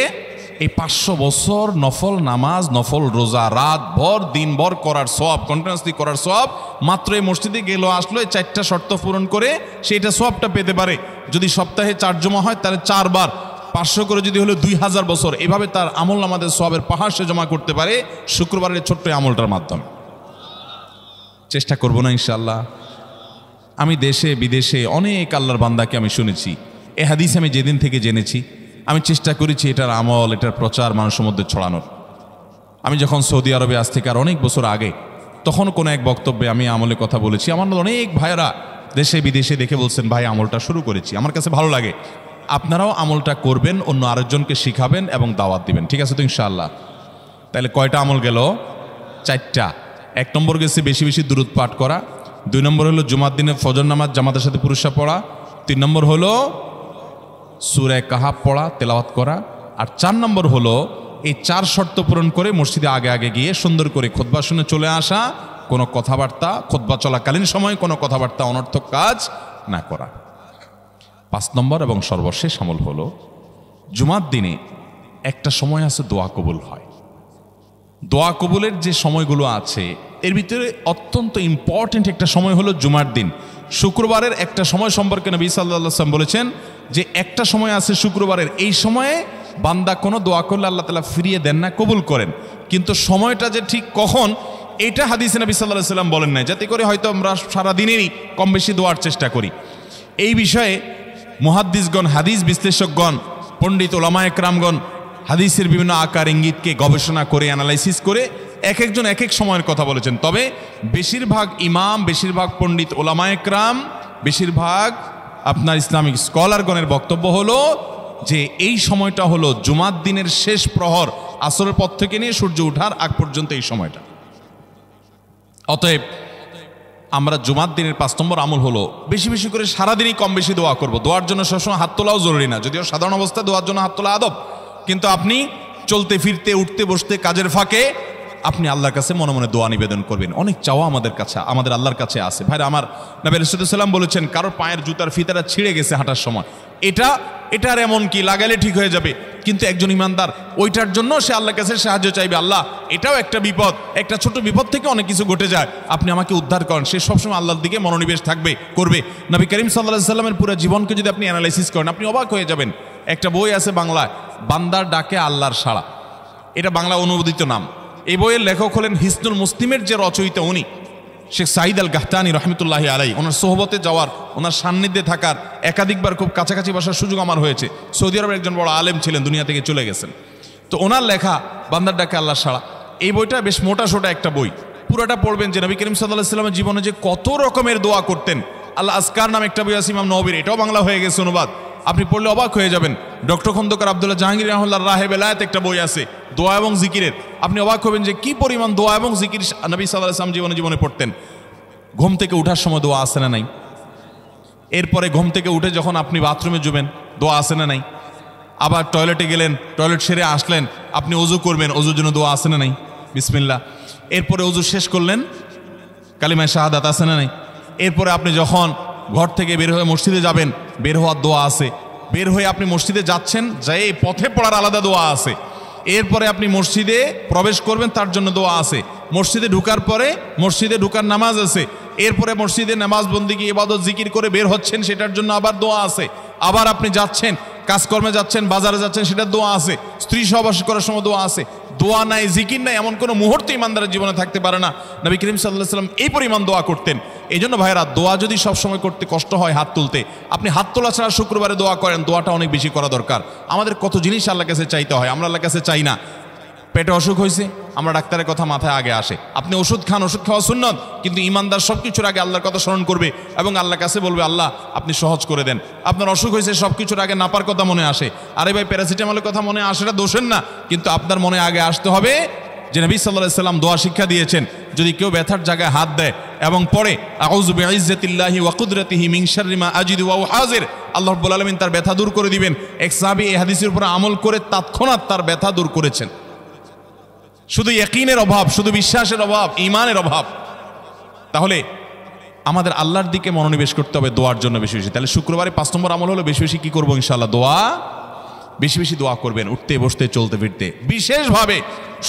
এই 500 বছর নফল নামাজ, নফল রোজা, রাত ভর দিনভর করার সওয়াব, কন্টিনিউয়াসলি করার সওয়াব মাত্র এই মসজিদে গেল আসলো, এই 4টা শর্ত পূরণ করে সেইটা সওয়াবটা পেতে পারে। যদি সপ্তাহে 4 জমা হয় তাহলে 4 বার 500 করে যদি হলো 2000 বছর, এভাবে তার আমল নামাজের সওয়াবের পাহাড় সে জমা করতে পারে শুক্রবারের ছোট্ট আমলটার মাধ্যমে। চেষ্টা করব না ইনশাআল্লাহ। আমি দেশে বিদেশে অনেক আল্লাহর বান্দাকে আমি শুনেছি, এ হাদিস আমি যেদিন থেকে জেনেছি আমি চেষ্টা করেছি এটার আমল, এটার প্রচার মানুষের মধ্যে ছড়ানোর। আমি যখন সৌদি আরবে আজ থেকে আর অনেক বছর আগে, তখন কোনো এক বক্তব্যে আমি আমলের কথা বলেছি। আমার অনেক ভাইয়েরা দেশে বিদেশে দেখে বলছেন ভাই আমলটা শুরু করেছি, আমার কাছে ভালো লাগে, আপনারাও আমলটা করবেন, অন্য আরেকজনকে শিখাবেন এবং দাওয়াত দিবেন। ঠিক আছে তো ইনশাআল্লাহ? তাহলে কয়টা আমল গেল? 4টা। 1 নম্বর গেছে বেশি বেশি দুরূদ পাঠ করা, 2 নম্বর হলো জুমার দিনে ফজর নামাজ জামাতের সাথে পুরুষরা পড়া, 3 নম্বর হলো সূরা কাহাফ পড়া, তেলাওয়াত করা, আর 4 নম্বর হলো এই 4 শর্ত পূরণ করে মসজিদে আগে আগে গিয়ে সুন্দর করে খুতবা শুনে চলে আসা, কোনো কথাবার্তা, খুতবা চলাকালীন সময় কোনো কথাবার্তা, অনর্থক কাজ না করা। 5 নম্বর এবং সর্বশেষ আমল হলো জুমার দিনে একটা সময় আছে দোয়া কবুল হয়। দোয়া কবুলের যে সময়গুলো আছে এর ভিতরে অত্যন্ত ইম্পর্টেন্ট একটা সময় হলো জুমার দিন। শুক্রবারের একটা সময় সম্পর্কে নবী সাল্লাল্লাহু আলাইহি ওয়াসাল্লাম বলেছেন যে একটা সময় আছে শুক্রবারের, এই সময়ে বান্দা কোনো দোয়া করলে আল্লাহ তাআলা ফিরিয়ে দেন না, কবুল করেন। কিন্তু সময়টা যে ঠিক কখন, এটা হাদিসে নবী সাল্লাল্লাহু আলাইহি ওয়াসাল্লাম বলেন নাই, যাতে করে হয়তো আমরা সারা দিনেরই কম বেশি দোয়ার চেষ্টা করি। এই বিষয়ে মুহাদ্দিসগণ, হাদিস বিশ্লেষকগণ, পণ্ডিত ওলামায়ে কেরামগণ হাদিসের বিভিন্ন আকার ইঙ্গিতকে গবেষণা করে, অ্যানালাইসিস করে এক একজন এক এক সময়ের কথা বলেছেন। তবে বেশিরভাগ ইমাম, বেশিরভাগ পণ্ডিত ওলামায়ে কেরাম, বেশিরভাগ আপনার ইসলামিক স্কলারগণের বক্তব্য হলো যে এই সময়টা হলো জুমার দিনের শেষ প্রহর, আসরের পর থেকে নিয়ে সূর্য ওঠার আগ পর্যন্ত এই সময়টা। অতএব আমরা জুমার দিনের 5 নম্বর আমল হলো বেশি বেশি করে সারাদিনই কম বেশি দোয়া করব। দোয়ার জন্য সবসময় হাত তোলাও জরুরি না, যদিও সাধারণ অবস্থায় দোয়ার জন্য হাত তোলা আদব, কিন্তু আপনি চলতে ফিরতে উঠতে বসতে কাজের ফাঁকে আপনি আল্লাহর কাছে মনে মনে দোয়া নিবেদন করবেন। অনেক চাওয়া আমাদের কাছে, আমাদের আল্লাহর কাছে আছে। ভাইরা আমার, নবী আলাইহিস সালাম বলেছেন কারোর পায়ের জুতার ফিতাটা ছিঁড়ে গেছে হাঁটার সময়, এটার এমন কি লাগালে ঠিক হয়ে যাবে, কিন্তু একজন ইমানদার ওইটার জন্য সে আল্লাহর কাছে সাহায্য চাইবে, আল্লাহ এটাও একটা বিপদ, একটা ছোট বিপদ থেকে অনেক কিছু ঘটে যায়, আপনি আমাকে উদ্ধার করেন। সে সবসময় আল্লাহর দিকে মনোনিবেশ করবে। নবী করিম সাল্লাল্লাহু আলাইহি সাল্লামের পুরো জীবনকে যদি আপনি অ্যানালাইসিস করেন, আপনি অবাক হয়ে যাবেন। একটা বই আছে বাংলায়, বান্দার ডাকে আল্লাহর সাড়া, এটা বাংলা অনুবাদিত নাম। এই বইয়ের লেখক হলেন হিসনুল মুসলিমের যে রচয়িতা উনি শেখ সাঈদ আল গাহতানি রহমতুল্লাহি আলাই। ওনার সোহবতে যাওয়ার, ওনার সান্নিধ্যে থাকার, একাধিকবার খুব কাছাকাছি বসার সুযোগ আমার হয়েছে। সৌদি আরবের একজন বড় আলেম ছিলেন, দুনিয়া থেকে চলে গেছেন। তো ওনার লেখা বান্দার ডাকে আল্লাহর সাড়া, এই বইটা বেশ মোটা সোটা একটা বই। পুরোটা পড়বেন যে নবী করিম সাল্লাল্লাহু আলাইহি সাল্লামের জীবনে যে কত রকমের দোয়া করতেন। আল্লাহ আসকার নাম একটা বই আছে ইমাম নববীর, এটাও বাংলা হয়ে গেছে অনুবাদ, আপনি পড়লে অবাক হয়ে যাবেন। ডক্টর খন্দকার আব্দুল্লাহ জাহাঙ্গীর রাহমাতুল্লাহ রাহে বেলায়েত একটা বই আছে দোয়া এবং জিকিরের, আপনি অবাক হবেন যে কি পরিমাণ দোয়া এবং জিকির নবী সাল্লাল্লাহু আলাইহি সাল্লাম জীবনে পড়তেন। ঘুম থেকে ওঠার সময় দোয়া আছে না নাই? এরপরে ঘুম থেকে উঠে যখন আপনি বাথরুমে যাবেন দোয়া আছে না নাই? আবার টয়লেটে গেলেন, টয়লেট সেরে আসলেন, আপনি ওযু করবেন, ওযুর জন্য দোয়া আছে না নাই? বিসমিল্লাহ। এরপরে ওযু শেষ করলেন, কালিমায়ে শাহাদাত আছে না নাই? এরপরে আপনি যখন ঘর থেকে বের হয়ে মসজিদে যাবেন, বের হওয়ার দোয়া আছে। বের হয়ে আপনি মসজিদে যাচ্ছেন, যাই পথে পড়ার আলাদা দোয়া আছে। এরপরে আপনি মসজিদে প্রবেশ করবেন, তার জন্য দোয়া আছে। মসজিদে ঢুকার পরে মসজিদে ঢুকার নামাজ আছে। এরপরে মসজিদে নামাজ বন্দিগি ইবাদত জিকির করে বের হচ্ছেন, সেটার জন্য আবার দোয়া আছে। আবার আপনি যাচ্ছেন, কাজকর্মে যাচ্ছেন, বাজারে যাচ্ছেন, সেটার দোয়া আছে। স্ত্রী সহবাস করার সময় দোয়া আছে। দোয়া নাই, জিকির নাই, এমন কোনো মুহূর্ত ইমানদারের জীবনে থাকতে পারে না। নবী করিম সাল্লাল্লাহু আলাইহি সাল্লাম এই পরিমাণ দোয়া করতেন। এই জন্য ভাইরা, দোয়া যদি সবসময় করতে কষ্ট হয় হাত তুলতে, আপনি হাত তোলা ছাড়া শুক্রবারে দোয়া করেন, দোয়াটা অনেক বেশি করা দরকার। আমাদের কত জিনিস আল্লাহর কাছে চাইতে হয়, আমরা আল্লাহর কাছে চাই না। পেটে অসুখ হয়েছে, আমরা ডাক্তারের কথা মাথায় আগে আসে, আপনি ওষুধ খান, ওষুধ খাওয়া সুন্নত, কিন্তু ইমানদার সব কিছুর আগে আল্লাহর কথা স্মরণ করবে এবং আল্লাহর কাছে বলবে আল্লাহ আপনি সহজ করে দেন। আপনার অসুখ হয়েছে, সব কিছুর আগে নাপার কথা মনে আসে, আরে ভাই প্যারাসিটামলের কথা মনে আসে, এটা দোষের না, কিন্তু আপনার মনে আগে আসতে হবে যে নবী সাল্লাল্লাহু আলাইহি সাল্লাম দোয়া শিক্ষা দিয়েছেন, যদি কেউ ব্যথার জায়গায় হাত দেয় এবং পড়ে আউযু বিইজ্জাতিল্লাহি ওয়া কুদরাতিহি মিন শাররি মা আজিদু ওয়া হাজির, আল্লাহ রাব্বুল আলামিন তার ব্যথা দূর করে দিবেন। এক সাহাবী এই হাদিসের উপর আমল করে তৎক্ষণাৎ তার ব্যথা দূর করেছেন। শুধু ইয়াকিনের অভাব, শুধু বিশ্বাসের অভাব, ঈমানের অভাব। তাহলে আমাদের আল্লাহর দিকে মনোনিবেশ করতে হবে দোয়ার জন্য বেশি বেশি। তাহলে শুক্রবারে 5 নম্বর আমল হলো বেশি বেশি কি করবো ইনশাআল্লাহ, দোয়া, বেশি বেশি দোয়া করবেন, উঠতে বসতে চলতে ফিরতে। বিশেষভাবে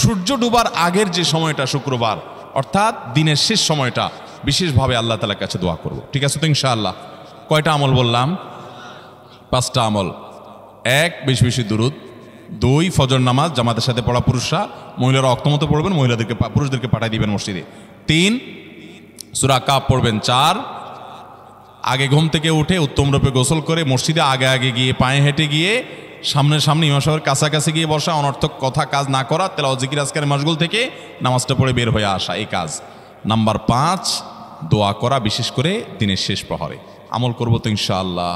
সূর্য ডুবার আগের যে সময়টা শুক্রবার, অর্থাৎ দিনের শেষ সময়টা, বিশেষভাবে আল্লাহ তাআলার কাছে দোয়া করব। ঠিক আছে তো ইনশাআল্লাহ? কয়টা আমল বললাম? 5টা আমল। 1, বেশি বেশি দুরুদ। 2, ফজর নামাজ জামাতের সাথে পড়া পুরুষরা, মহিলারা অক্তমতো পড়বেন, পুরুষদেরকে পাঠিয়ে দিবেন মসজিদে। 3, সূরা কাফ পড়বেন। 4, আগে ঘুম থেকে উঠে উত্তম রূপে গোসল করে মসজিদে আগে আগে গিয়ে পায়ে হেঁটে গিয়ে সামনে ইমাম সাহেবের কাছাকাছি গিয়ে বসা, অনর্থক কথা কাজ না করা, তেলাওয়াত জিকির আজকারের মাশগুল থেকে নামাজটা পড়ে বের হয়ে আসা, এই কাজ। নাম্বার 5, দোয়া করা, বিশেষ করে দিনের শেষ প্রহরে। আমল করবো তো ইনশাআল্লাহ?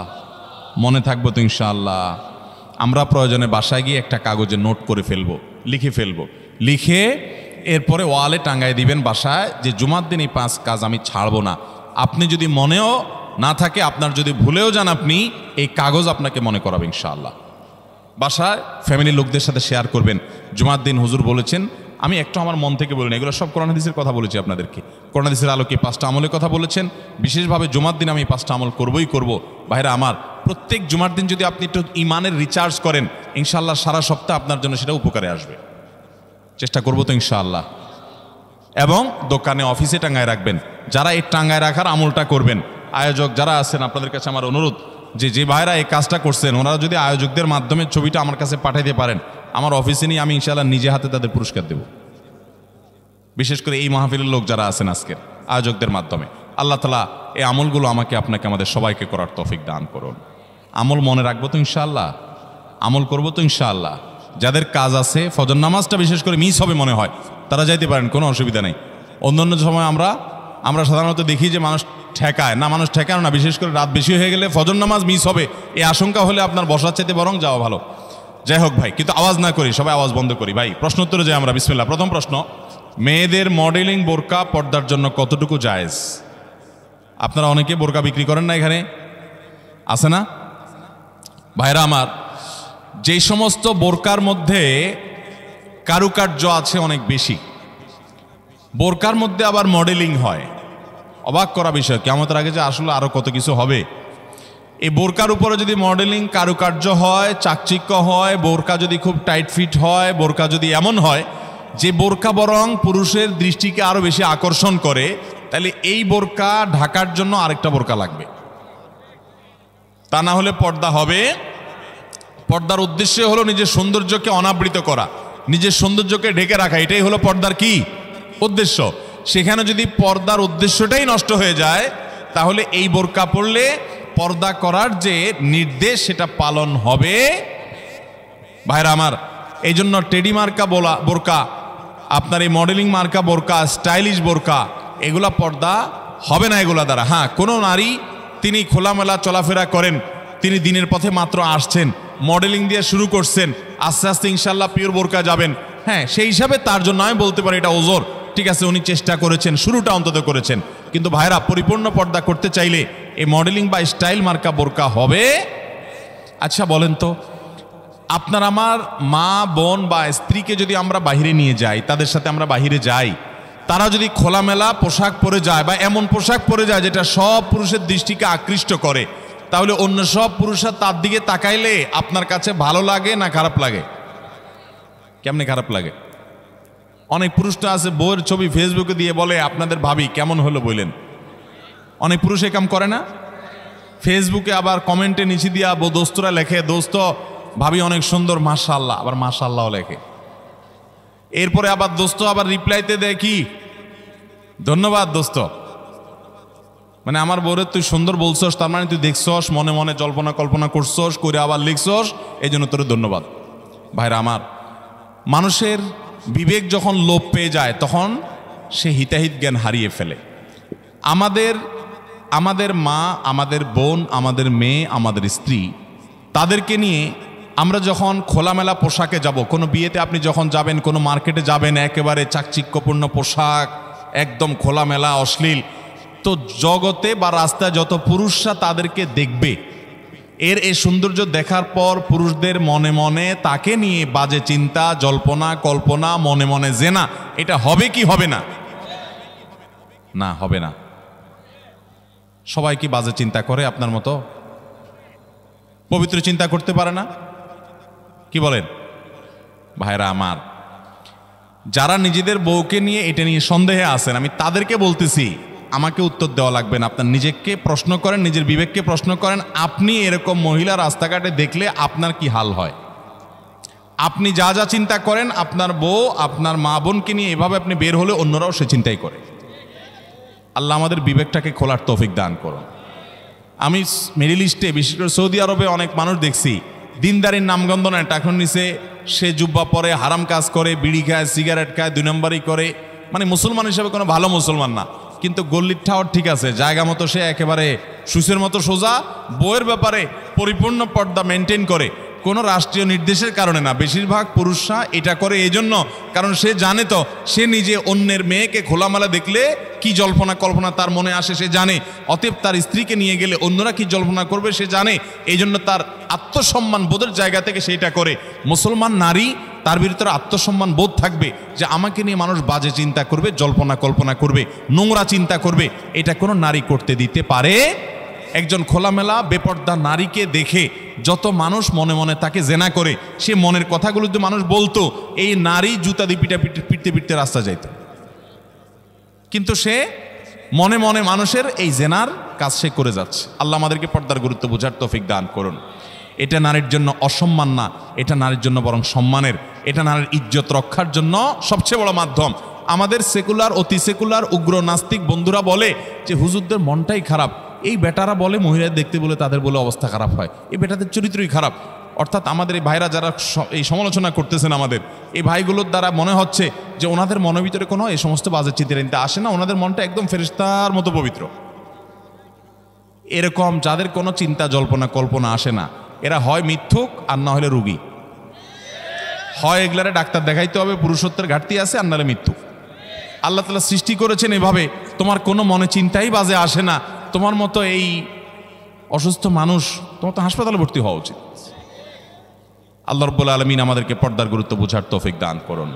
মনে থাকবো তো ইনশাআল্লাহ? আমরা প্রয়োজনে বাসায় গিয়ে একটা কাগজে নোট করে ফেলবো, লিখে ফেলবো, লিখে এরপরে ওয়ালে টাঙ্গায় দিবেন বাসায় যে জুমার দিন এই 5 কাজ আমি ছাড়বো না। আপনি যদি মনেও না থাকে, আপনার যদি ভুলেও যান, আপনি এই কাগজ আপনাকে মনে করাবে ইনশাআল্লাহ। বাসায় ফ্যামিলির লোকদের সাথে শেয়ার করবেন, জুমার দিন হুজুর বলেছেন, আমি একটু আমার মন থেকে বলিনি, এগুলো সব কোরআন হাদিসের কথা বলেছি আপনাদেরকে। কোরআন হাদিসের আলোকে 5টা আমলের কথা বলেছেন, বিশেষভাবে জুমার দিন আমি 5টা আমল করবই করব। ভাইরা আমার, প্রত্যেক জুমার দিন যদি আপনি একটু ইমানের রিচার্জ করেন, ইনশাআল্লাহ সারা সপ্তাহ আপনার জন্য সেটা উপকারে আসবে। চেষ্টা করবো তো ইনশাআল্লাহ? এবং দোকানে অফিসে টাঙ্গায় রাখবেন। যারা এই টাঙ্গায় রাখার আমলটা করবেন, আয়োজক যারা আছেন, আপনাদের কাছে আমার অনুরোধ যে ভাইরা এই কাজটা করছেন, ওনারা যদি আয়োজকদের মাধ্যমে ছবিটা আমার কাছে পাঠাইতে পারেন, আমার অফিসে নিয়ে আমি ইনশাআল্লাহ নিজে হাতে তাদের পুরস্কার দেব। বিশেষ করে এই মাহফিলের লোক যারা আছেন আজকের, আয়োজকদের মাধ্যমে। আল্লাহ তাআলা এই আমলগুলো আমাকে আপনাকে আমাদের সবাইকে করার তৌফিক দান করুন। আমল মনে রাখবো তো ইনশাআল্লাহ? আমল করবো তো ইনশাআল্লাহ? যাদের কাজ আছে, ফজর নামাজটা বিশেষ করে মিস হবে মনে হয়, তারা যাইতে পারেন, কোনো অসুবিধা নেই। অন্যান্য সময় আমরা সাধারণত দেখি যে মানুষ ঠেকায় না, মানুষ ঠেকায় না, বিশেষ করে রাত বেশি হয়ে গেলে ফজর নামাজ মিস হবে, এই আশঙ্কা হলে আপনার বসার চাইতে বরং যাওয়া ভালো। যাই হোক ভাই, কিন্তু আওয়াজ না করি, সবাই আওয়াজ বন্ধ করি ভাই। প্রশ্ন উত্তরে যাই আমরা। বিসমিল্লাহ। প্রথম প্রশ্ন, মেয়েদের মডেলিং বোরকা পর্দার জন্য কতটুকু জায়েজ? আপনারা অনেকে বোরকা বিক্রি করেন না, এখানে আছে না ভাইরা আমার? যে সমস্ত বোরকার মধ্যে কারুকার্য আছে অনেক বেশি, বোরকার মধ্যে আবার মডেলিং হয়, অবাক করা বিষয়। কিয়ামতের আগে যে আসলে আরো কত কিছু হবে। এই বোরকার উপরে যদি মডেলিং কারুকার্য হয়, চাকচিক্য হয়, বোরকা যদি খুব টাইট ফিট হয়, বোরকা যদি এমন হয় যে বোরকা বরং পুরুষের দৃষ্টিকে আরো বেশি আকর্ষণ করে, তাহলে এই বোরকা ঢাকার জন্য আরেকটা বোরকা লাগবে। তা না হলে পর্দা হবে। পর্দার উদ্দেশ্য হলো নিজের সৌন্দর্যকে অনাবৃত করা, নিজের সৌন্দর্যকে ঢেকে রাখা, এটাই হলো পর্দার কি উদ্দেশ্য। সেখানে যদি পর্দার উদ্দেশ্যটাই নষ্ট হয়ে যায়, তাহলে এই বোরকা পরলে পর্দা করার যে নির্দেশ সেটা পালন হবে। ভাইরা আমার, এই জন্য টেডি মার্কা বোরকা, আপনার এই মডেলিং মার্কা বোরকা, স্টাইলিশ বোরকা, এগুলা পর্দা হবে না এগুলা দ্বারা। হ্যাঁ, কোনো নারী তিনি খোলামেলা চলাফেরা করেন, তিনি দিনের পথে মাত্র আসছেন, মডেলিং দিয়ে শুরু করছেন, আস্তে আস্তে ইনশাল্লাহ পিওর বোরকা যাবেন, হ্যাঁ, সেই হিসাবে তার জন্য আমি বলতে পারি এটা ওজোর, ঠিক আছে, উনি চেষ্টা করেছেন, শুরুটা অন্তত করেছেন। কিন্তু ভাইরা, পরিপূর্ণ পর্দা করতে চাইলে এই মডেলিং বা স্টাইল মার্কা বোরকা হবে। আচ্ছা বলেন তো, আপনার আমার মা বোন বা স্ত্রীকে যদি আমরা বাহিরে নিয়ে যাই, তাদের সাথে আমরা বাহিরে যাই, তারা যদি খোলামেলা পোশাক পরে যায় বা এমন পোশাক পরে যায় যেটা সব পুরুষের দৃষ্টিকে আকৃষ্ট করে, তাহলে অন্য সব পুরুষরা তার দিকে তাকাইলে আপনার কাছে ভালো লাগে না খারাপ লাগে? কেমনে খারাপ লাগে? অনেক পুরুষটা আছে বউয়ের ছবি ফেসবুকে দিয়ে বলে আপনাদের ভাবি কেমন হলো বললেন। অনেক পুরুষ এ কাম করে না? ফেসবুকে আবার কমেন্টে নিচে দিয়া দোস্তরা লেখে, দোস্ত ভাবি অনেক সুন্দর মাশাআল্লাহ, আবার মাশাআল্লাহ লেখে। এরপরে আবার দোস্ত আবার রিপ্লাইতে দেয় কি, ধন্যবাদ দোস্ত, মানে আমার বউরে তুই সুন্দর বলছস, তার মানে তুই দেখছস, মনে মনে জল্পনা কল্পনা করছস, করে আবার লিখছস, এই জন্য তোর ধন্যবাদ। ভাইরা আমার, মানুষের বিবেক যখন লোপ পেয়ে যায় তখন সে হিতাহিত জ্ঞান হারিয়ে ফেলে। আমাদের মা, আমাদের বোন, আমাদের মেয়ে, আমাদের স্ত্রী, তাদেরকে নিয়ে আমরা যখন খোলামেলা পোশাকে যাব, কোনো বিয়েতে আপনি যখন যাবেন, কোনো মার্কেটে যাবেন, একেবারে চাকচিক্যপূর্ণ পোশাক, একদম খোলামেলা অশ্লীল, তো জগতে বা রাস্তায় যত পুরুষরা তাদেরকে দেখবে, এই সৌন্দর্য দেখার পর পুরুষদের মনে মনে তাকে নিয়ে বাজে চিন্তা, জল্পনা কল্পনা, মনে মনে জেনা, এটা হবে কি হবে না? না, হবে না। সবাই কি বাজে চিন্তা করে আপনার মতো? পবিত্র চিন্তা করতে পারে না? কি বলেন ভাইরা আমার? যারা নিজেদের বউকে নিয়ে এটা নিয়ে সন্দেহে আছেন, আমি তাদেরকে বলতেছি, আমাকে উত্তর দেওয়া লাগবে না, আপনার নিজেকে প্রশ্ন করেন, নিজের বিবেককে প্রশ্ন করেন। আপনি এরকম মহিলা রাস্তাঘাটে দেখলে আপনার কি হাল হয়? আপনি যা যা চিন্তা করেন, আপনার বউ, আপনার মা বোনকে নিয়ে এভাবে আপনি বের হলে অন্যরাও সে চিন্তাই করে। আল্লাহ আমাদের বিবেকটাকে খোলার তৌফিক দান করুন। আমি মিডল ইস্টে, বিশেষ করে সৌদি আরবে অনেক মানুষ দেখছি, দিনদারির নামগন্ধ নেয়, টাকার নিচে সে জুব্বা পরে, হারাম কাজ করে, বিড়ি খায়, সিগারেট খায়, 2 নম্বরই করে, মানে মুসলমান হিসেবে কোনো ভালো মুসলমান না। কিন্তু গল্লির ঠাওয়ার ঠিক আছে, জায়গা মতো সে একেবারে সুসের মতো সোজা, বইয়ের ব্যাপারে পরিপূর্ণ পর্দা মেনটেন করে, কোনো রাষ্ট্রীয় নির্দেশের কারণে না। বেশিরভাগ পুরুষরা এটা করে এই জন্য, কারণ সে জানে তো সে নিজে অন্যের মেয়েকে খোলামেলা দেখলে কি জল্পনা কল্পনা তার মনে আসে সে জানে, অতএব তার স্ত্রীকে নিয়ে গেলে অন্যরা কি জল্পনা করবে সে জানে, এই জন্য তার আত্মসম্মান বোধের জায়গা থেকে সেইটা করে। মুসলমান নারী, তার ভিতরে আত্মসম্মান বোধ থাকবে যে আমাকে নিয়ে মানুষ বাজে চিন্তা করবে, জল্পনা কল্পনা করবে, নোংরা চিন্তা করবে, এটা কোনো নারী করতে দিতে পারে? একজন খোলামেলা বেপর্দা নারীকে দেখে যত মানুষ মনে মনে তাকে জেনা করে, সে মনের কথাগুলো যদি মানুষ বলতো, এই নারী জুতা দিয়ে পিটতে পিটতে রাস্তা যাইত। কিন্তু সে মনে মনে মানুষের এই জেনার কাজ সে করে যাচ্ছে। আল্লাহ আমাদেরকে পর্দার গুরুত্ব বোঝার তৌফিক দান করুন। এটা নারীর জন্য অসম্মান না, এটা নারীর জন্য বরং সম্মানের, এটা নারীর ইজ্জত রক্ষার জন্য সবচেয়ে বড় মাধ্যম। আমাদের সেকুলার, অতি সেকুলার, উগ্র নাস্তিক বন্ধুরা বলে যে হুজুরদের মনটাই খারাপ, এই বেটারা বলে মহিলা দেখতে বলে তাদের বলে অবস্থা খারাপ হয়, এই বেটাদের চরিত্রই খারাপ। অর্থাৎ আমাদের এই ভাইরা যারা এই সমালোচনা করতেছেন, আমাদের এই ভাইগুলোর দ্বারা মনে হচ্ছে যে ওনাদের মনের ভিতরে কোনো এই সমস্ত বাজে চিন্তা আসে না, ওনাদের মনটা একদম ফেরেশতার মতো পবিত্র। এরকম যাদের কোনো চিন্তা জল্পনা কল্পনা আসে না, এরা হয় মিথ্যুক আর না হলে রুগী। হয় এগুলারে ডাক্তার দেখাইতে হবে, পুরুষত্বের ঘাটতি আছে, আর নাহলে মৃত্যু। আল্লাহ তাআলা সৃষ্টি করেছেন এভাবে, তোমার কোনো মনে চিন্তাই বাজে আসে না, তোমার মতো এই অসুস্থ মানুষ, তোমার তো হাসপাতালে ভর্তি হওয়া উচিত। আল্লাহ রাব্বুল আলামিন আমাদেরকে পর্দার গুরুত্ব বোঝার তৌফিক দান করুন।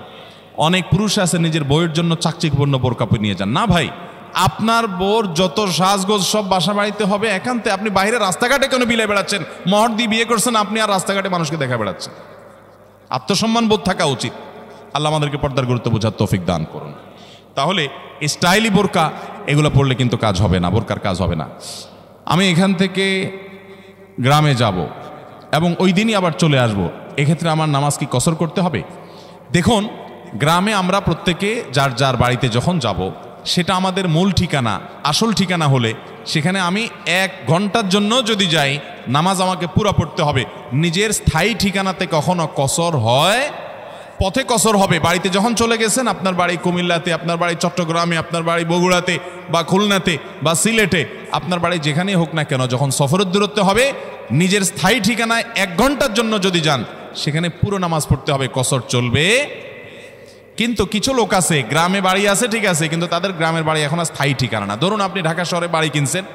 অনেক পুরুষ আছে নিজের বউয়ের জন্য চাকচিক্যপূর্ণ বোরকা পরে নিয়ে যান। না ভাই, আপনার বউর যত সাজগোজ সব বাসা বাড়িতে হবে একান্তে। আপনি বাইরে রাস্তাঘাটে কেন বিলাই বেড়াচ্ছেন? মহর দিয়ে বিয়ে করছেন আপনি, আর রাস্তাঘাটে মানুষকে দেখা বেড়াচ্ছেন। আত্মসম্মান বোধ থাকা উচিত। আল্লাহ আমাদেরকে পর্দার গুরুত্ব বোঝার তৌফিক দান করুন। তাহলে স্টাইলি বোরকা এগুলো পড়লে কিন্তু কাজ হবে না, বোরকার কাজ হবে না। আমি এখান থেকে গ্রামে যাব এবং ওই দিনই আবার চলে আসব, এক্ষেত্রে আমার নামাজ কি কসর করতে হবে? দেখুন, গ্রামে আমরা প্রত্যেকে যার যার বাড়িতে যখন যাব, সেটা আমাদের মূল ঠিকানা, আসল ঠিকানা হলে সেখানে আমি 1 ঘন্টার জন্য যদি যাই, নামাজ আমাকে পুরা পড়তে হবে। নিজের স্থায়ী ঠিকানাতে কখনো কসর হয়? পথে কসর হবে। বাড়িতে যখন চলে গেছেন, আপনার বাড়ি কুমিল্লাতে, আপনার বাড়ি চট্টগ্রামে, আপনার বাড়ি বগুড়াতে বা খুলনাতে বা সিলেটে, আপনার বাড়ি যেখানেই হোক না কেন, যখন সফরের দূরত্ব হবে, নিজের স্থায়ী ঠিকানায় 1 ঘন্টার জন্য যদি যান, সেখানে পুরো নামাজ পড়তে হবে, কসর চলবে। কিন্তু কিছু লোক আছে, গ্রামে বাড়ি আছে ঠিক আছে, কিন্তু তাদের গ্রামের বাড়ি এখন আর স্থায়ী ঠিকানা না। ধরুন আপনি ঢাকা শহরে বাড়ি কিনছেন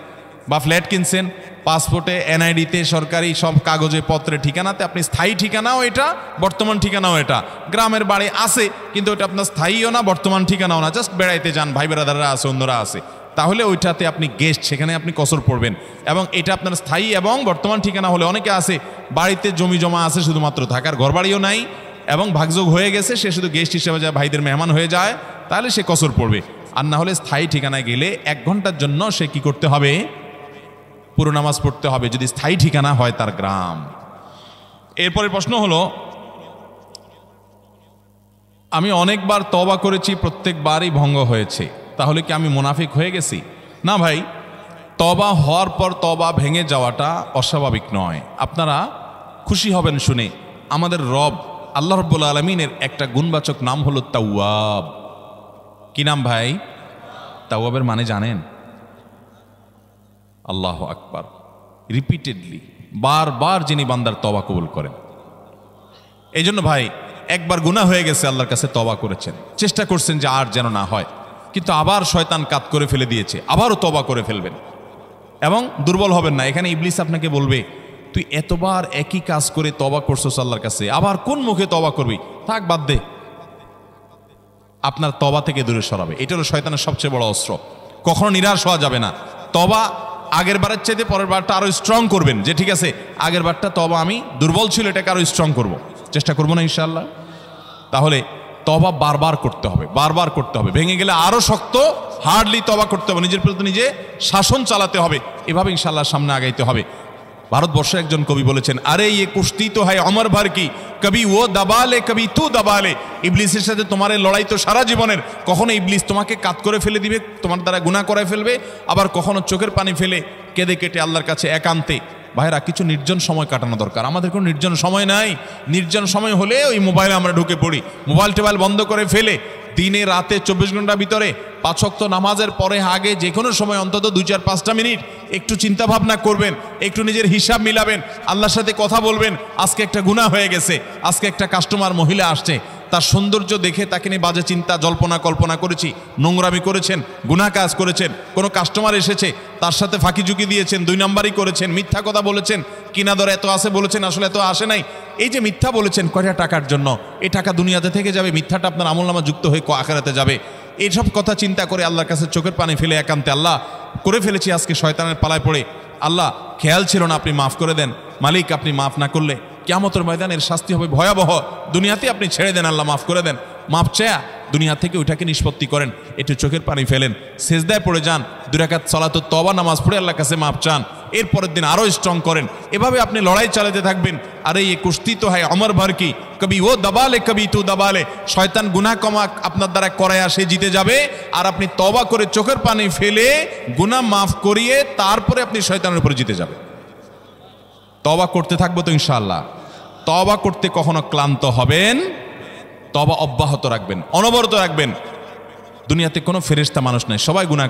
বা ফ্ল্যাট কিনছেন, পাসপোর্টে, এনআইডিতে, সরকারি সব কাগজে পত্রে ঠিকানাতে আপনি স্থায়ী ঠিকানাও এটা, বর্তমান ঠিকানাও এটা। গ্রামের বাড়ি আছে কিন্তু ওটা আপনার স্থায়ীও না, বর্তমান ঠিকানাও না, জাস্ট বেড়াইতে যান, ভাই বেড়াদাররা আছে, অন্যরা আছে, তাহলে ওইটাতে আপনি গেস্ট, সেখানে আপনি কসর পড়বেন। এবং এটা আপনার স্থায়ী এবং বর্তমান ঠিকানা হলে, অনেকে আছে বাড়িতে জমি জমা আছে, শুধুমাত্র থাকার ঘরবাড়িও নাই এবং ভাগযোগ হয়ে গেছে, সে শুধু গেস্ট হিসেবে যায়, ভাইদের মেহমান হয়ে যায়, তাহলে সে কসর পড়বে। আর না হলে স্থায়ী ঠিকানায় গেলে 1 ঘন্টার জন্য সে কি করতে হবে? পুরো নামাজ পড়তে হবে, যদি স্থায়ী ঠিকানা হয় তার গ্রাম। এরপরে প্রশ্ন হলো, আমি অনেকবার তওবা করেছি, প্রত্যেকবারই ভঙ্গ হয়েছে, তাহলে কি আমি মুনাফিক হয়ে গেছি? না ভাই, তওবা হওয়ার পর তওবা ভেঙে যাওয়াটা অস্বাভাবিক নয়। আপনারা খুশি হবেন শুনে, আমাদের রব আল্লাহ রাব্বুল আলামিনের একটা গুণবাচক নাম হলো তাওয়াব। কি নাম ভাই? তাওয়াবের মানে জানেন? আল্লাহু আকবার। রিপিটেডলি, বারবার যিনি বান্দার তওবা কবুল করেন। এই জন্য ভাই, একবার গুনাহ হয়ে গেছে, আল্লাহর কাছে তওবা করেছেন, চেষ্টা করছেন যে আর যেন না হয়, কিন্তু আবার শয়তান কাত করে ফেলে দিয়েছে, আবারও তওবা করে ফেলবেন এবং দুর্বল হবেন না। এখানে ইবলিস আপনাকে বলবে, তুই এতবার একই কাজ করে তওবা করছস আল্লাহর কাছে, আবার কোন মুখে তওবা করবি? থাক, বাদ দে। আপনার তওবা থেকে দূরে সরাবে। এটা হলো শয়তানের সবচেয়ে বড় অস্ত্র। কখনো নিরাশ হওয়া যাবে না। তওবা আগের বারের চাইতে পরের বারটা আরো স্ট্রং করবেন, যে ঠিক আছে আগের বারটা তওবা আমি দুর্বল ছিল, এটাকে আরো স্ট্রং করব, চেষ্টা করবো না ইনশাআল্লাহ। তাহলে তওবা বারবার করতে হবে, বারবার করতে হবে। ভেঙে গেলে আরো শক্ত, হার্ডলি তওবা করতে হবে, নিজের প্রতি নিজে শাসন চালাতে হবে। এভাবে ইনশাআল্লাহ সামনে আগাইতে হবে। ভারতবর্ষে একজন কবি বলেছেন, আরে ইয়ে কুস্তি তো হয় অমর ভর কি, কবি ও দাবালে কবি তু দাবালে। ইবলিসের সাথে তোমার লড়াই তো সারা জীবনের। কখনো ইবলিস তোমাকে কাত করে ফেলে দিবে, তোমার দ্বারা গুনাহ করায় ফেলবে, আবার কখনো চোখের পানি ফেলে কেঁদে কেটে আল্লাহর কাছে একান্তে। ভাইরা, কিছু নির্জন সময় কাটানো দরকার। আমাদের কোনো নির্জন সময় নাই। নির্জন সময় হলে ওই মোবাইলে আমরা ঢুকে পড়ি, মোবাইল টোবাইল বন্ধ করে ফেলে দিনে রাতে 24 ঘন্টার ভিতরে 5 ওয়াক্ত নামাজের পরে আগে যে কোনো সময় অন্তত 2-4-5টা মিনিট একটু চিন্তা ভাবনা করবেন, একটু নিজের হিসাব মিলাবেন, আল্লাহর সাথে কথা বলবেন। আজকে একটা গুনাহ হয়ে গেছে, আজকে একটা কাস্টমার মহিলা আসছে, তার সৌন্দর্য দেখে তাকে নিয়ে বাজে চিন্তা জল্পনা কল্পনা করেছি, নোংরামি করেছেন, গুনাহ কাজ করেছেন। কোনো কাস্টমার এসেছে, তার সাথে ফাঁকি ঝুঁকি দিয়েছেন, 2 নাম্বারই করেছেন, মিথ্যা কথা বলেছেন, কিনা দর এত আসে বলেছেন, আসলে এত আসে নাই। এই যে মিথ্যা বলেছেন কয়টা টাকার জন্য, এই টাকা দুনিয়াতে থেকে যাবে, মিথ্যাটা আপনার আমলনামা যুক্ত হয়ে আখিরাতে যাবে। এইসব কথা চিন্তা করে আল্লাহর কাছে চোখের পানি ফেলে একান্তে, আল্লাহ করে ফেলেছি আজকে শয়তানের পালায় পড়ে, আল্লাহ খেয়াল ছিল না, আপনি মাফ করে দেন। মালিক, আপনি মাফ না করলে কিয়ামতের ময়দানের শাস্তি হবে ভয়াবহ। দুনিয়াতে আপনি ছেড়ে দেন, আল্লাহ মাফ করে দেন। মাফ চায়া দুনিয়া থেকে ওইটাকে নিষ্পত্তি করেন, একটু চোখের পানি ফেলেন, সেজদায় পড়ে যান, 2 রাকাত সালাতুত তওবা নামাজ পড়ে আল্লাহর কাছে মাফ চান, এরপরের দিন আরো স্ট্রং করেন। এভাবে আপনি লড়াই চালাতে থাকবেন। আরে এই কুস্তি তো হয় অমর ভর কি, কবি ও দাবালে কবি তু দাবালে। শয়তান গুনাহ কমা আপনার দ্বারা করায় সে জিতে যাবে, আর আপনি তওবা করে চোখের পানি ফেলে গুনাহ মাফ করিয়ে তারপরে আপনি শয়তানের উপরে জিতে যাবেন। তওবা করতে থাকবো তো ইনশাআল্লাহ। তওবা করতে কখনো ক্লান্ত হবেন, তওবা অব্যাহত রাখবেন, অনবরত রাখবেন। দুনিয়াতে কোনো ফেরেশতা মানুষ নাই, সবাই গুনাহ